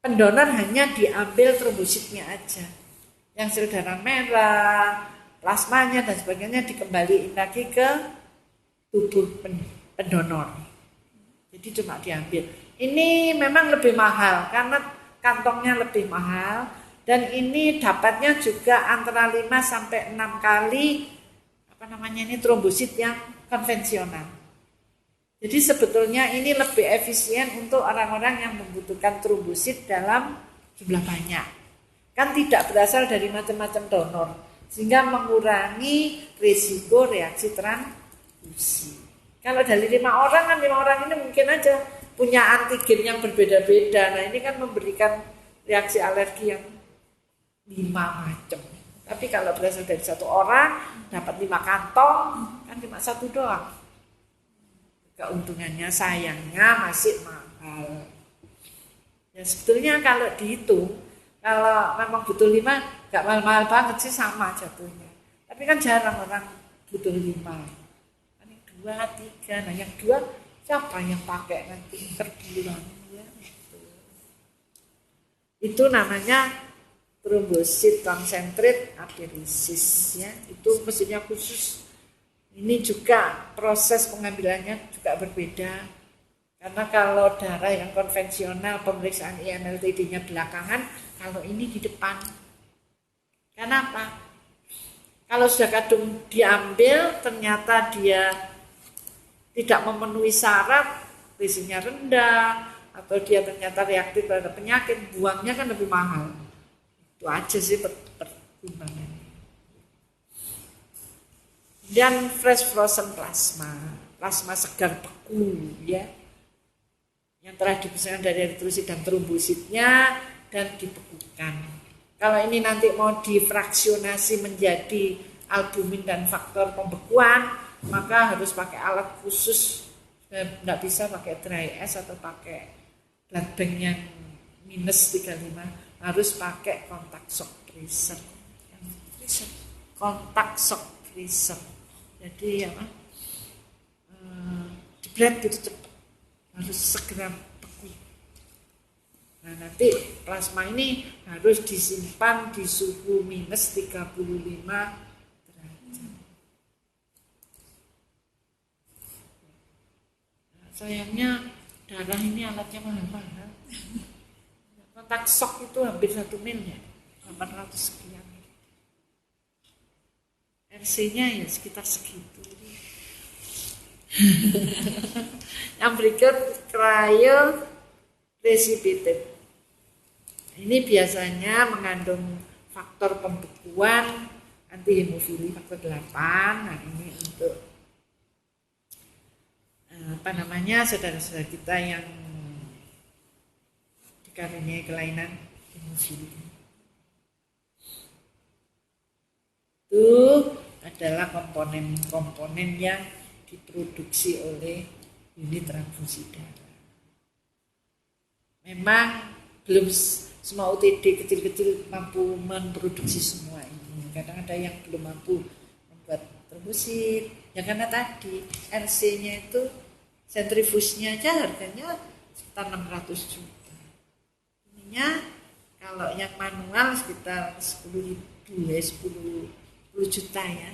pendonor hanya diambil trombositnya aja. Yang sel darah merah, plasmanya dan sebagainya dikembaliin lagi ke tubuh pendonor. Jadi cuma diambil. Ini memang lebih mahal karena kantongnya lebih mahal. Dan ini dapatnya juga antara 5 sampai 6 kali trombosit yang konvensional. Jadi sebetulnya ini lebih efisien untuk orang-orang yang membutuhkan trombosit dalam jumlah banyak. Kan tidak berasal dari macam-macam donor, sehingga mengurangi risiko reaksi transfusi. Kalau dari 5 orang kan 5 orang ini mungkin aja punya antigen yang berbeda-beda. Nah, ini kan memberikan reaksi alergi yang 5 macam. Tapi kalau berasal dari satu orang dapat 5 kantong, kan cuma 1 doang. Keuntungannya sayangnya masih mahal. Ya sebetulnya kalau dihitung, kalau memang butuh 5, nggak mahal-mahal banget sih, sama jatuhnya. Tapi kan jarang orang butuh 5. Ini 2, 3, nah yang 2 siapa yang pakai nanti per bulan ya, itu namanya trombosit konsentrat aperisis ya, itu mesinnya khusus. Ini juga proses pengambilannya juga berbeda, karena kalau darah yang konvensional pemeriksaan INLTD-nya belakangan, kalau ini di depan. Kenapa? Kalau sudah kadung diambil ternyata dia tidak memenuhi syarat, risikonya rendah, atau dia ternyata reaktif terhadap penyakit, buangnya kan lebih mahal. Itu aja sih pertimbangannya. Dan fresh frozen plasma segar beku ya, yang telah dipisahkan dari eritrosit dan trombositnya dan dibekukan. Kalau ini nanti mau difraksionasi menjadi albumin dan faktor pembekuan, maka harus pakai alat khusus, tidak bisa pakai dry ice atau pakai blood bank yang minus 35, harus pakai kontak shock freezer. Kontak shock freezer. Jadi apa? Jebret gitu cepat, harus segera beku. Nah nanti plasma ini harus disimpan di suhu minus 35 derajat. Sayangnya darah ini alatnya mahal-mahal. Kontak shock itu hampir 1 mil ya, 800 sekian. RC-nya ya sekitar segitu. Yang berikut cryoprecipitate. Ini biasanya mengandung faktor pembekuan antihemofili faktor 8. Nah ini untuk saudara-saudara kita yang dikaruniai kelainan hemofili. Itu adalah komponen-komponen yang diproduksi oleh unit transfusi darah. Memang belum semua OTD kecil-kecil mampu memproduksi semua ini. Kadang ada yang belum mampu membuat trombosit. Ya karena tadi RC-nya itu sentrifusnya aja harganya sekitar 600 juta. Ininya kalau yang manual sekitar 10 juta ya.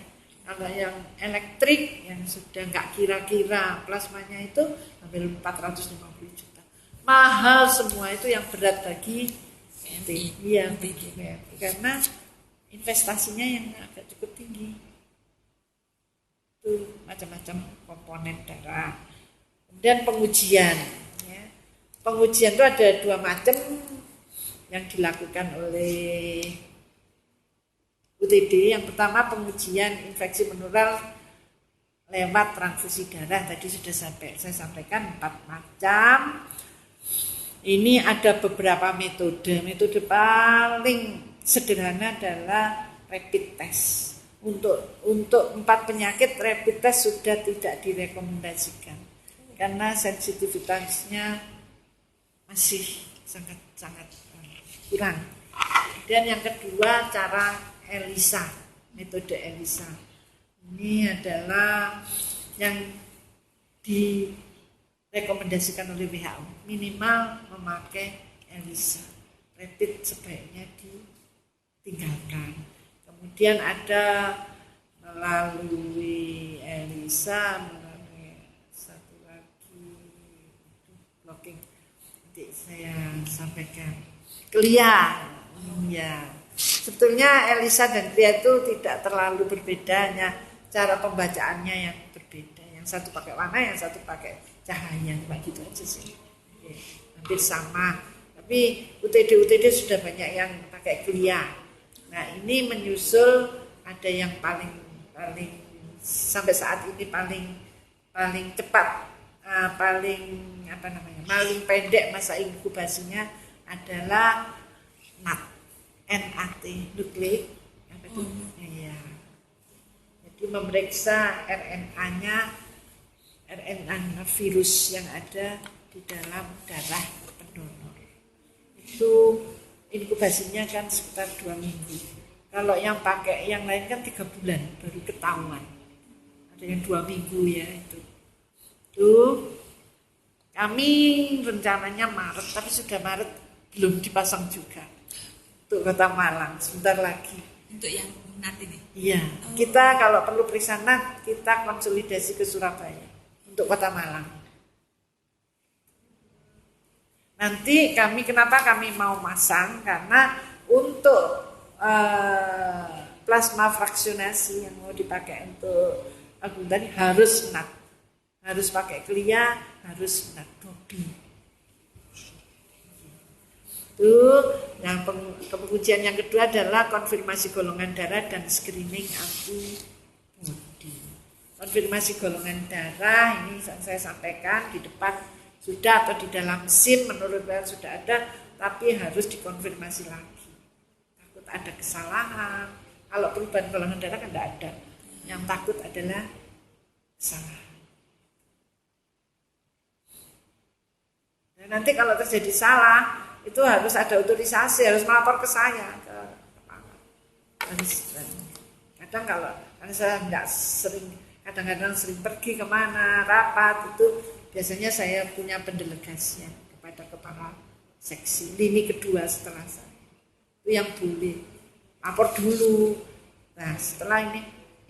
Kalau yang elektrik yang sudah nggak kira-kira plasmanya itu hampir 450 juta. Mahal semua itu, yang berat bagi karena investasinya yang agak cukup tinggi. Itu macam-macam komponen darah. Kemudian pengujian ya. Pengujian itu ada 2 macam yang dilakukan oleh UTD. Yang pertama pengujian infeksi menular lewat transfusi darah. Tadi sudah saya sampaikan 4 macam. Ini ada beberapa metode. Metode paling sederhana adalah rapid test. Untuk 4 penyakit rapid test sudah tidak direkomendasikan karena sensitivitasnya masih sangat kurang. Dan yang kedua cara ELISA, metode ELISA. Ini adalah yang direkomendasikan oleh WHO, minimal memakai ELISA. Rapid sebaiknya ditinggalkan. Kemudian ada melalui ELISA, melalui satu lagi blocking. Nanti saya sampaikan. CLIA, ya. Sebetulnya ELISA dan CLIA itu tidak terlalu berbeda, hanya cara pembacaannya yang berbeda. Yang satu pakai warna, yang satu pakai cahaya, gitu aja sih. Oke, hampir sama. Tapi UTD sudah banyak yang pakai CLIA. Nah ini menyusul, ada yang paling sampai saat ini paling cepat, paling pendek masa inkubasinya adalah NAT, nucleic Iya. Jadi memeriksa RNA virus yang ada di dalam darah pendonor. Itu inkubasinya kan sekitar 2 minggu. Kalau yang pakai yang lain kan 3 bulan baru ketahuan. Ada yang 2 minggu ya itu. Kami rencananya Maret, tapi sudah Maret belum dipasang juga. Untuk Kota Malang, sebentar lagi. Untuk yang NAT ini? Iya, kita kalau perlu periksa NAT, kita konsolidasi ke Surabaya untuk Kota Malang. Nanti kenapa kami mau masang? Karena untuk plasma fraksionasi yang mau dipakai untuk album tadi harus NAT, harus pakai klia, harus NAT bobi. Itu yang pengujian yang kedua adalah konfirmasi golongan darah dan screening antibodi. Konfirmasi golongan darah ini saya sampaikan di depan sudah atau di dalam SIM menurut saya sudah ada, tapi harus dikonfirmasi lagi. Takut ada kesalahan. Kalau perubahan golongan darah kan tidak ada. Yang takut adalah kesalahan. Dan nanti kalau terjadi salah, itu harus ada otorisasi, harus melapor ke saya, ke kepala. Kadang kalau saya nggak sering, kadang-kadang sering pergi kemana, rapat, itu biasanya saya punya pendelegasian kepada kepala seksi, lini kedua setelah saya. Itu yang boleh, lapor dulu. Nah setelah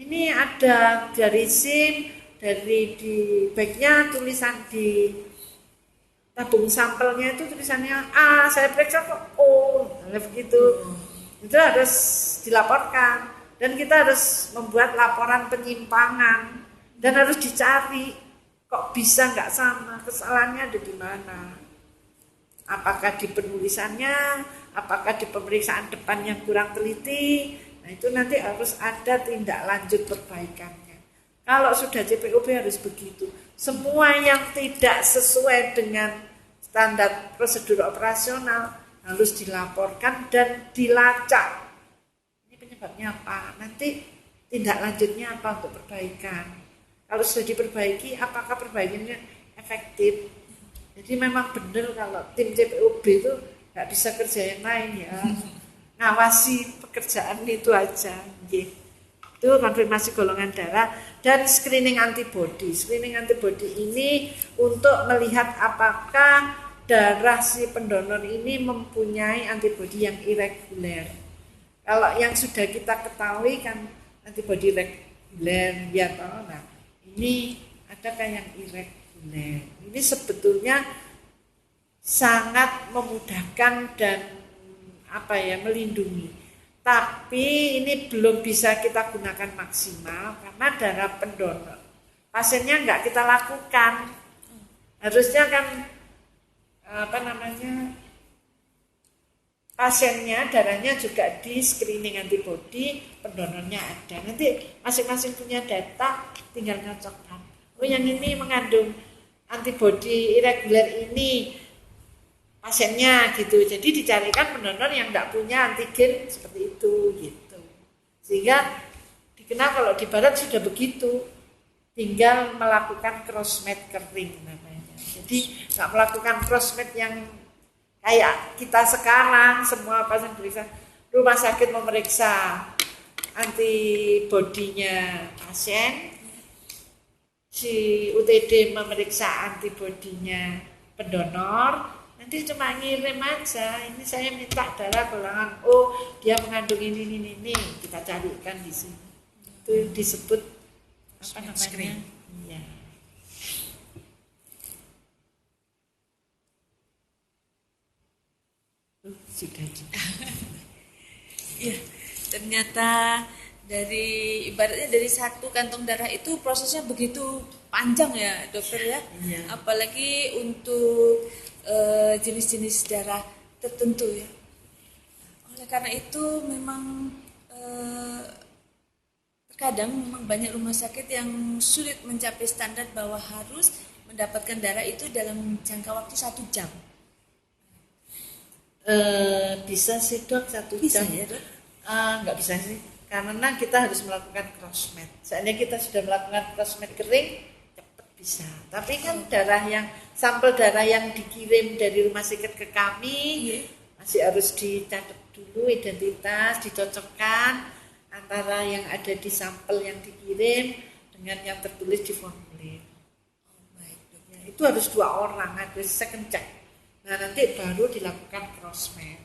ini ada dari SIM, dari di backnya tulisan di tabung sampelnya itu tulisannya A, saya periksa kok O, begitu. Itu harus dilaporkan dan kita harus membuat laporan penyimpangan dan harus dicari kok bisa nggak sama, kesalahannya ada di mana. Apakah di penulisannya, apakah di pemeriksaan depan yang kurang teliti. Nah itu nanti harus ada tindak lanjut perbaikannya. Kalau sudah CPOB harus begitu. Semua yang tidak sesuai dengan standar prosedur operasional harus dilaporkan dan dilacak. Ini penyebabnya apa? Nanti tindak lanjutnya apa untuk perbaikan. Kalau sudah diperbaiki, apakah perbaikannya efektif? Jadi memang benar kalau tim CPOB itu nggak bisa kerja yang lain ya. Ngawasi pekerjaan itu aja. Itu konfirmasi golongan darah dan screening antibodi. Screening antibodi ini untuk melihat apakah darah si pendonor ini mempunyai antibodi yang irreguler. Kalau yang sudah kita ketahui kan antibodi reguler ya toh. Nah, ini adakah yang irreguler? Ini sebetulnya sangat memudahkan dan melindungi. Tapi ini belum bisa kita gunakan maksimal karena darah pendonor pasiennya nggak kita lakukan. Harusnya kan pasiennya darahnya juga di screening antibodi, pendonornya ada. Nanti masing-masing punya data, tinggal nyocokkan. Oh yang ini mengandung antibodi irreguler ini pasiennya gitu. Jadi dicarikan pendonor yang nggak punya antigen seperti itu gitu. Sehingga dikenal kalau di barat sudah begitu, tinggal melakukan crossmatch kering namanya. Jadi nggak melakukan crossmatch yang kayak kita sekarang semua pasien periksa, rumah sakit memeriksa antibodinya pasien, si UTD memeriksa antibodinya pendonor. Nanti cuma ngirim aja, ini saya minta darah golongan O, dia mengandung ini, kita carikan di sini. Itu disebut apa namanya? Iya. Sudah juga. Ya, ternyata ibaratnya dari satu kantong darah itu prosesnya begitu panjang ya dokter ya. Iya. Apalagi untuk jenis-jenis darah tertentu ya. Oleh karena itu memang terkadang memang banyak rumah sakit yang sulit mencapai standar bahwa harus mendapatkan darah itu dalam jangka waktu 1 jam. Bisa sih dok 1 Bisa jam. ya dok? Nggak bisa sih. karena kita harus melakukan crossmatch. Seandainya kita sudah melakukan crossmatch kering, cepat bisa. Tapi kan sampel darah yang dikirim dari rumah sakit ke kami masih harus dicatat dulu identitas, dicocokkan antara yang ada di sampel yang dikirim dengan yang tertulis di formulir. Ya, itu harus 2 orang, ada second check. Nah nanti baru dilakukan crossmatch.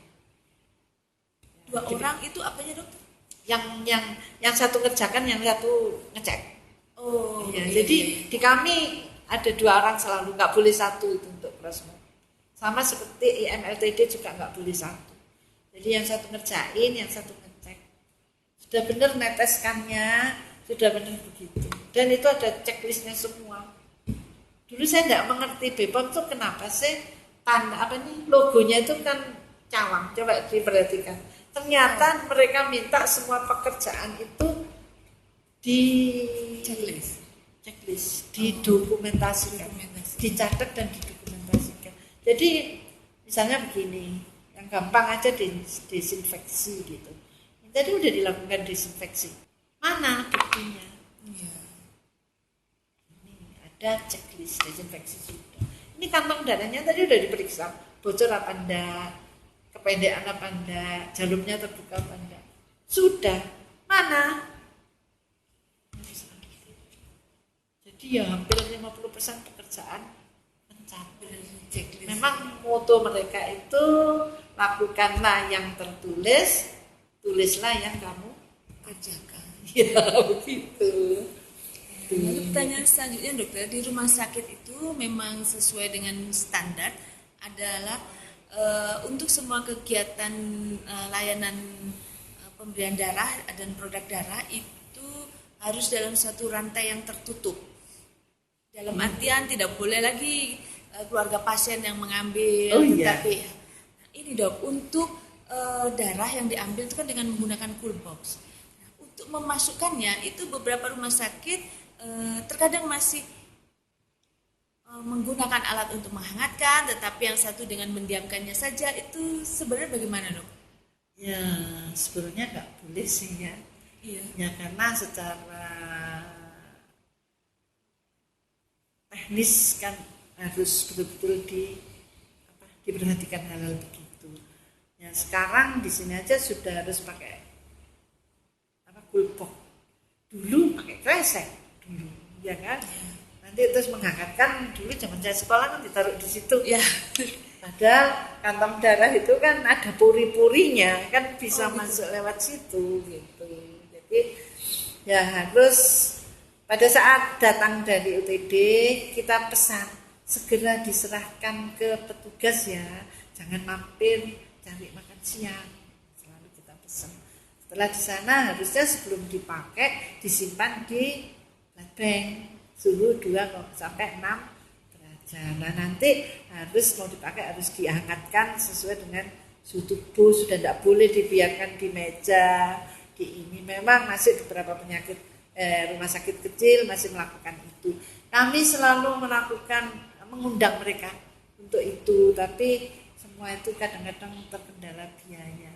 2 orang itu apanya, dokter? Yang satu ngerjakan, yang satu ngecek. Oh, iya. Jadi di kami ada 2 orang selalu, nggak boleh satu itu untuk crossmatch. Sama seperti IMLTD juga nggak boleh satu. Jadi yang satu ngerjain, yang satu ngecek. Sudah benar neteskannya, sudah benar begitu. Dan itu ada checklistnya semua. Dulu saya nggak mengerti BPOM itu kenapa sih tanda logonya itu kan cawang. Coba diperhatikan. Ternyata mereka minta semua pekerjaan itu di checklist, didokumentasikan, dicatat dan didokumentasikan. Jadi misalnya begini, yang gampang aja desinfeksi gitu. Jadi udah dilakukan desinfeksi. Mana buktinya? Iya. Ini ada checklist desinfeksi sudah. Ini kantong darahnya tadi udah diperiksa, bocor apa enggak, kependekan apa enggak, jalurnya terbuka apa enggak. Sudah. Mana? Jadi ya hampir 50% pekerjaan mencapai. Memang moto mereka itu lakukanlah yang tertulis, tulislah yang kamu kerjakan. Ya begitu. Lalu pertanyaan selanjutnya, dokter, di rumah sakit itu memang sesuai dengan standar adalah untuk semua kegiatan layanan pemberian darah dan produk darah itu harus dalam satu rantai yang tertutup. Dalam artian tidak boleh lagi keluarga pasien yang mengambil, tetapi ini dok, untuk darah yang diambil itu kan dengan menggunakan cool box. Untuk memasukkannya itu beberapa rumah sakit terkadang masih menggunakan alat untuk menghangatkan, tetapi yang satu dengan mendiamkannya saja. Itu sebenarnya bagaimana, dok? Ya sebenarnya nggak boleh sih ya. Iya. Ya karena secara teknis kan harus betul-betul diperhatikan hal-hal begitu. Ya sekarang di sini aja sudah harus pakai gulpok. Dulu pakai kresek dulu, ya kan? Nanti terus menghangatkan, dulu zaman saya sekolah kan ditaruh di situ. Ya. Padahal kantong darah itu kan ada puri-purinya, kan bisa masuk lewat situ gitu. Jadi ya harus pada saat datang dari UTD kita pesan segera diserahkan ke petugas ya, jangan mampir cari makan siang, selalu kita pesan. Setelah di sana harusnya sebelum dipakai disimpan di blood bank suhu 2 sampai 6 derajat. Nah nanti harus mau dipakai harus dihangatkan sesuai dengan suhu tubuh, sudah tidak boleh dibiarkan di meja. Di ini memang masih beberapa penyakit rumah sakit kecil masih melakukan itu. Kami selalu mengundang mereka untuk itu, tapi semua itu kadang-kadang terkendala biaya.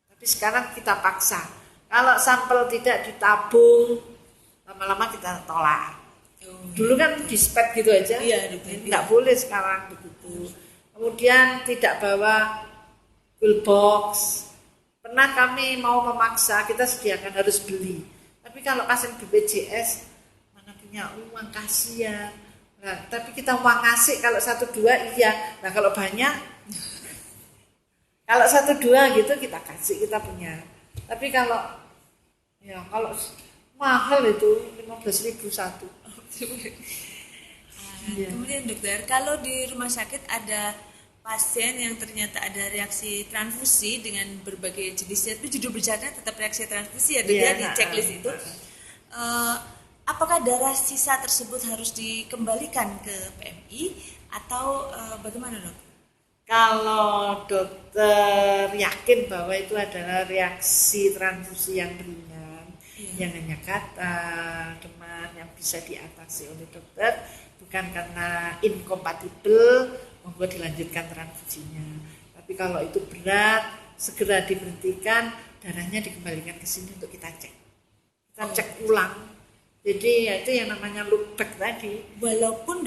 Tapi sekarang kita paksa. Kalau sampel tidak ditabung, lama-lama kita tolak. Dulu kan dispet gitu aja, tidak boleh sekarang begitu. Kemudian tidak bawa cool box. Pernah kami mau memaksa, kita sediakan harus beli. Tapi kalau pasien BPJS mana punya uang, kasihan. Nah, tapi kita uang ngasih kalau 1-2 iya. Nah kalau banyak, kalau 1-2 gitu kita kasih, kita punya. Tapi kalau mahal itu 15.000 satu. Kemudian dokter, kalau di rumah sakit ada pasien yang ternyata ada reaksi transfusi dengan berbagai jenisnya, itu judul bercanda tetap reaksi transfusi ya, di checklist itu. Apakah darah sisa tersebut harus dikembalikan ke PMI atau bagaimana dok? Kalau dokter yakin bahwa itu adalah reaksi transfusi yang ringan, yang hanya gatal, demam yang bisa diatasi oleh dokter, bukan karena inkompatibel, membuat dilanjutkan transfusinya. Tapi kalau itu berat, segera diberhentikan darahnya dikembalikan ke sini untuk kita cek. Kita cek ulang. Jadi ya itu yang namanya look back tadi. Walaupun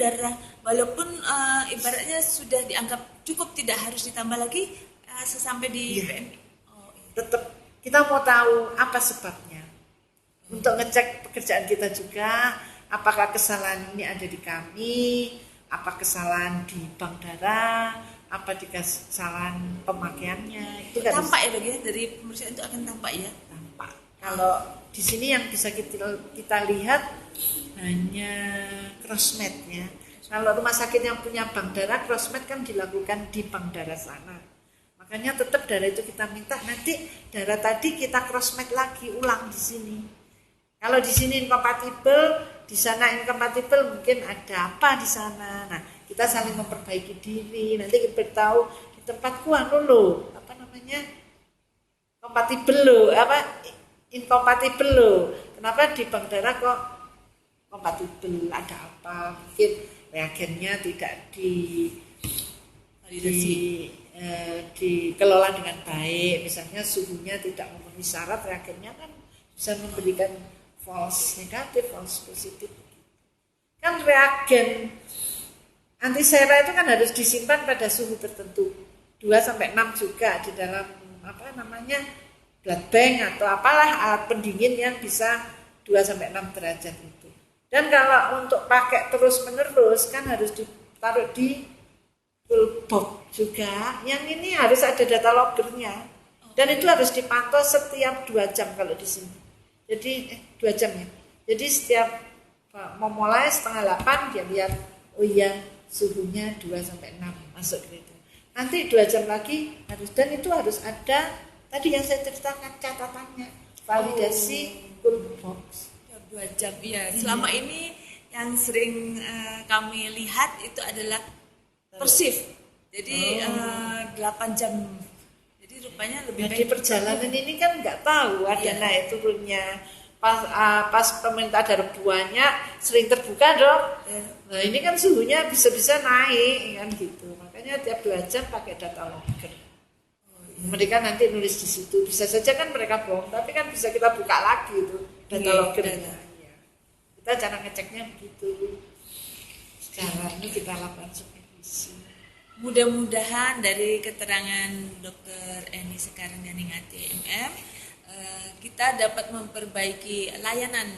ibaratnya sudah dianggap cukup, tidak harus ditambah lagi sesampai di PMI. Tetap kita mau tahu apa sebabnya. Untuk ngecek pekerjaan kita juga, apakah kesalahan ini ada di kami, apa kesalahan di bank darah, apa di kesalahan pemakaiannya. Itu tampak ya bagian dari pemeriksaan itu akan tampak ya. Tampak. Kalau di sini yang bisa kita lihat hanya crossmed ya. Kalau rumah sakit yang punya bank darah, crossmed kan dilakukan di bank darah sana. Makanya tetap darah itu kita minta, nanti darah tadi kita crossmed lagi ulang di sini. Kalau di sini incompatible, di sana incompatible, mungkin ada apa di sana. Nah, kita saling memperbaiki diri. Nanti kita tahu di tempatku kompatibel loh, incompatible loh. Kenapa di bank darah kok kompatibel? Ada apa? Mungkin reagennya tidak dikelola dengan baik. Misalnya suhunya tidak memenuhi syarat, reagennya kan bisa memberikan false negatif, false positif. Kan reagen antisera itu kan harus disimpan pada suhu tertentu 2-6 juga di dalam blood bank atau apalah alat pendingin yang bisa 2-6 derajat itu. Dan kalau untuk pakai terus menerus kan harus ditaruh di cool box juga. Yang ini harus ada data loggernya dan itu harus dipantau setiap 2 jam kalau di sini. Jadi 2 jam ya. Jadi setiap mau mulai 7:30 dia lihat, oh iya suhunya 2-6 masuk gitu. Nanti 2 jam lagi dan itu harus ada tadi yang saya ceritakan catatannya, validasi cool box. 2 jam ya. Selama ini yang sering kami lihat itu adalah persif. Jadi 8 jam. Jadi rupanya lebih baik. Di perjalanan ini kan nggak tahu ada naik turunnya. Pas pemerintah ada banyak sering terbuka dong. Nah ini kan suhunya bisa-bisa naik kan gitu. Makanya tiap 2 jam pakai data logger. Mereka nanti nulis di situ. Bisa saja kan mereka bohong, tapi kan bisa kita buka lagi itu data loggernya. Kita cara ngeceknya begitu. Sekarang ini kita lakukan supervisi. Mudah-mudahan dari keterangan Dr. Eni Sekarenganing ATMM kita dapat memperbaiki layanan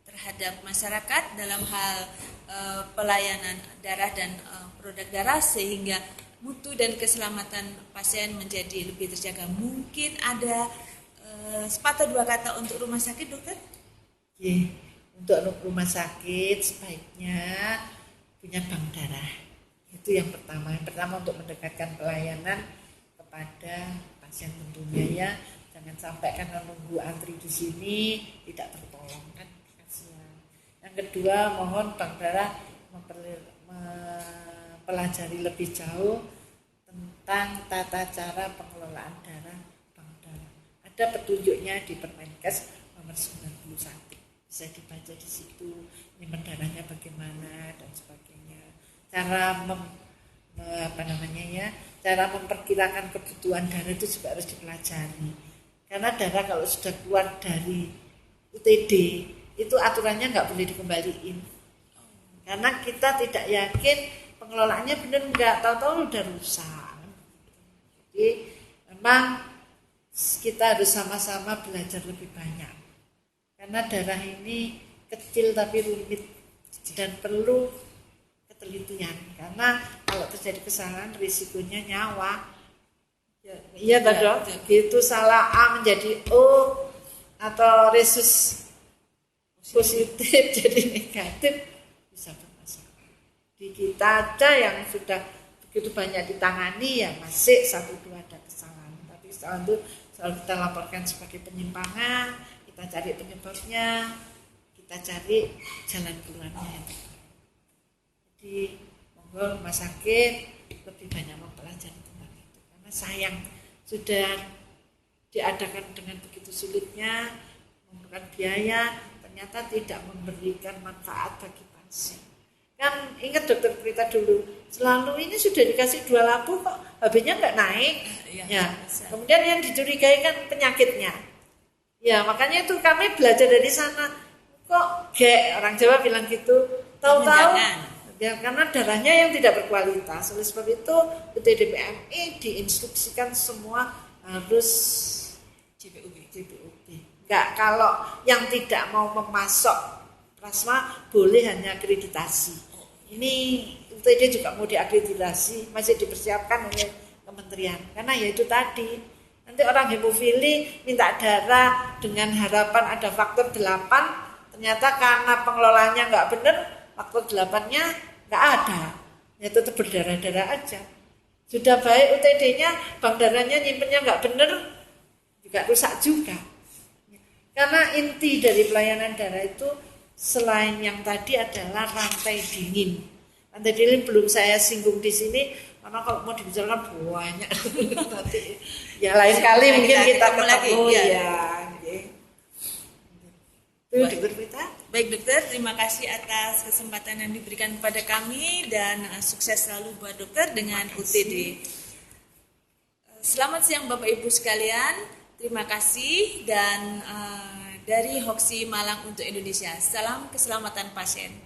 terhadap masyarakat dalam hal pelayanan darah dan produk darah sehingga mutu dan keselamatan pasien menjadi lebih terjaga. Mungkin ada sepatah 2 kata untuk rumah sakit, dokter? Untuk rumah sakit sebaiknya punya bank darah. Itu yang pertama. Yang pertama untuk mendekatkan pelayanan kepada pasien tentunya ya. Jangan sampai karena nunggu antri di sini tidak tertolong kan kasihan. Yang kedua, mohon bank darah mempelajari lebih jauh tentang tata cara pengelolaan darah bank darah. Ada petunjuknya di Permenkes nomor 91. Bisa dibaca di situ. Ini darahnya bagaimana dan sebagainya. Cara cara memperkirakan kebutuhan darah itu juga harus dipelajari. Karena darah kalau sudah keluar dari UTD itu aturannya nggak boleh dikembaliin. Karena kita tidak yakin pengelolaannya benar nggak, tahu-tahu udah rusak. Jadi memang kita harus sama-sama belajar lebih banyak. Karena darah ini kecil tapi rumit dan perlu ketelitian. Karena kalau terjadi kesalahan risikonya nyawa. Iya dok, gitu salah A menjadi O atau resus positif jadi negatif bisa bermasalah. Di kita aja yang sudah begitu banyak ditangani ya masih 1-2 ada kesalahan. Tapi kesalahan itu selalu kita laporkan sebagai penyimpangan, kita cari penyebabnya, kita cari jalan keluarnya. Jadi monggo rumah sakit lebih banyak mempelajari tentang itu karena sayang sudah diadakan dengan begitu sulitnya, memerlukan biaya, ternyata tidak memberikan manfaat bagi pasien. Kan ingat dokter Prita dulu, selalu ini sudah dikasih 2 lampu kok HB-nya nggak naik. Ya. Kemudian yang dicurigai kan penyakitnya. Ya makanya itu kami belajar dari sana. Kok orang Jawa bilang gitu, tahu-tahu ya karena darahnya yang tidak berkualitas. Oleh sebab itu UTD PMI diinstruksikan semua harus JPUB. Enggak, kalau yang tidak mau memasok plasma boleh hanya akreditasi. Ini UTD juga mau diakreditasi, masih dipersiapkan oleh kementerian. Karena ya itu tadi, nanti orang hemofili minta darah dengan harapan ada faktor 8, ternyata karena pengelolanya nggak benar, faktor 8-nya nggak ada, ya tetap berdarah-darah aja. Sudah baik UTD-nya, bank darahnya nyimpennya nggak benar, juga rusak juga. Karena inti dari pelayanan darah itu selain yang tadi adalah rantai dingin. Rantai dingin belum saya singgung di sini, karena kalau mau dibicarakan banyak. Nanti ya lain kali mungkin kita ketemu lagi. Ya. Itu dokter Prita. Baik dokter, terima kasih atas kesempatan yang diberikan kepada kami dan sukses selalu buat dokter dengan UTD. Selamat siang Bapak Ibu sekalian, terima kasih dan dari Hoksi Malang untuk Indonesia. Salam keselamatan pasien.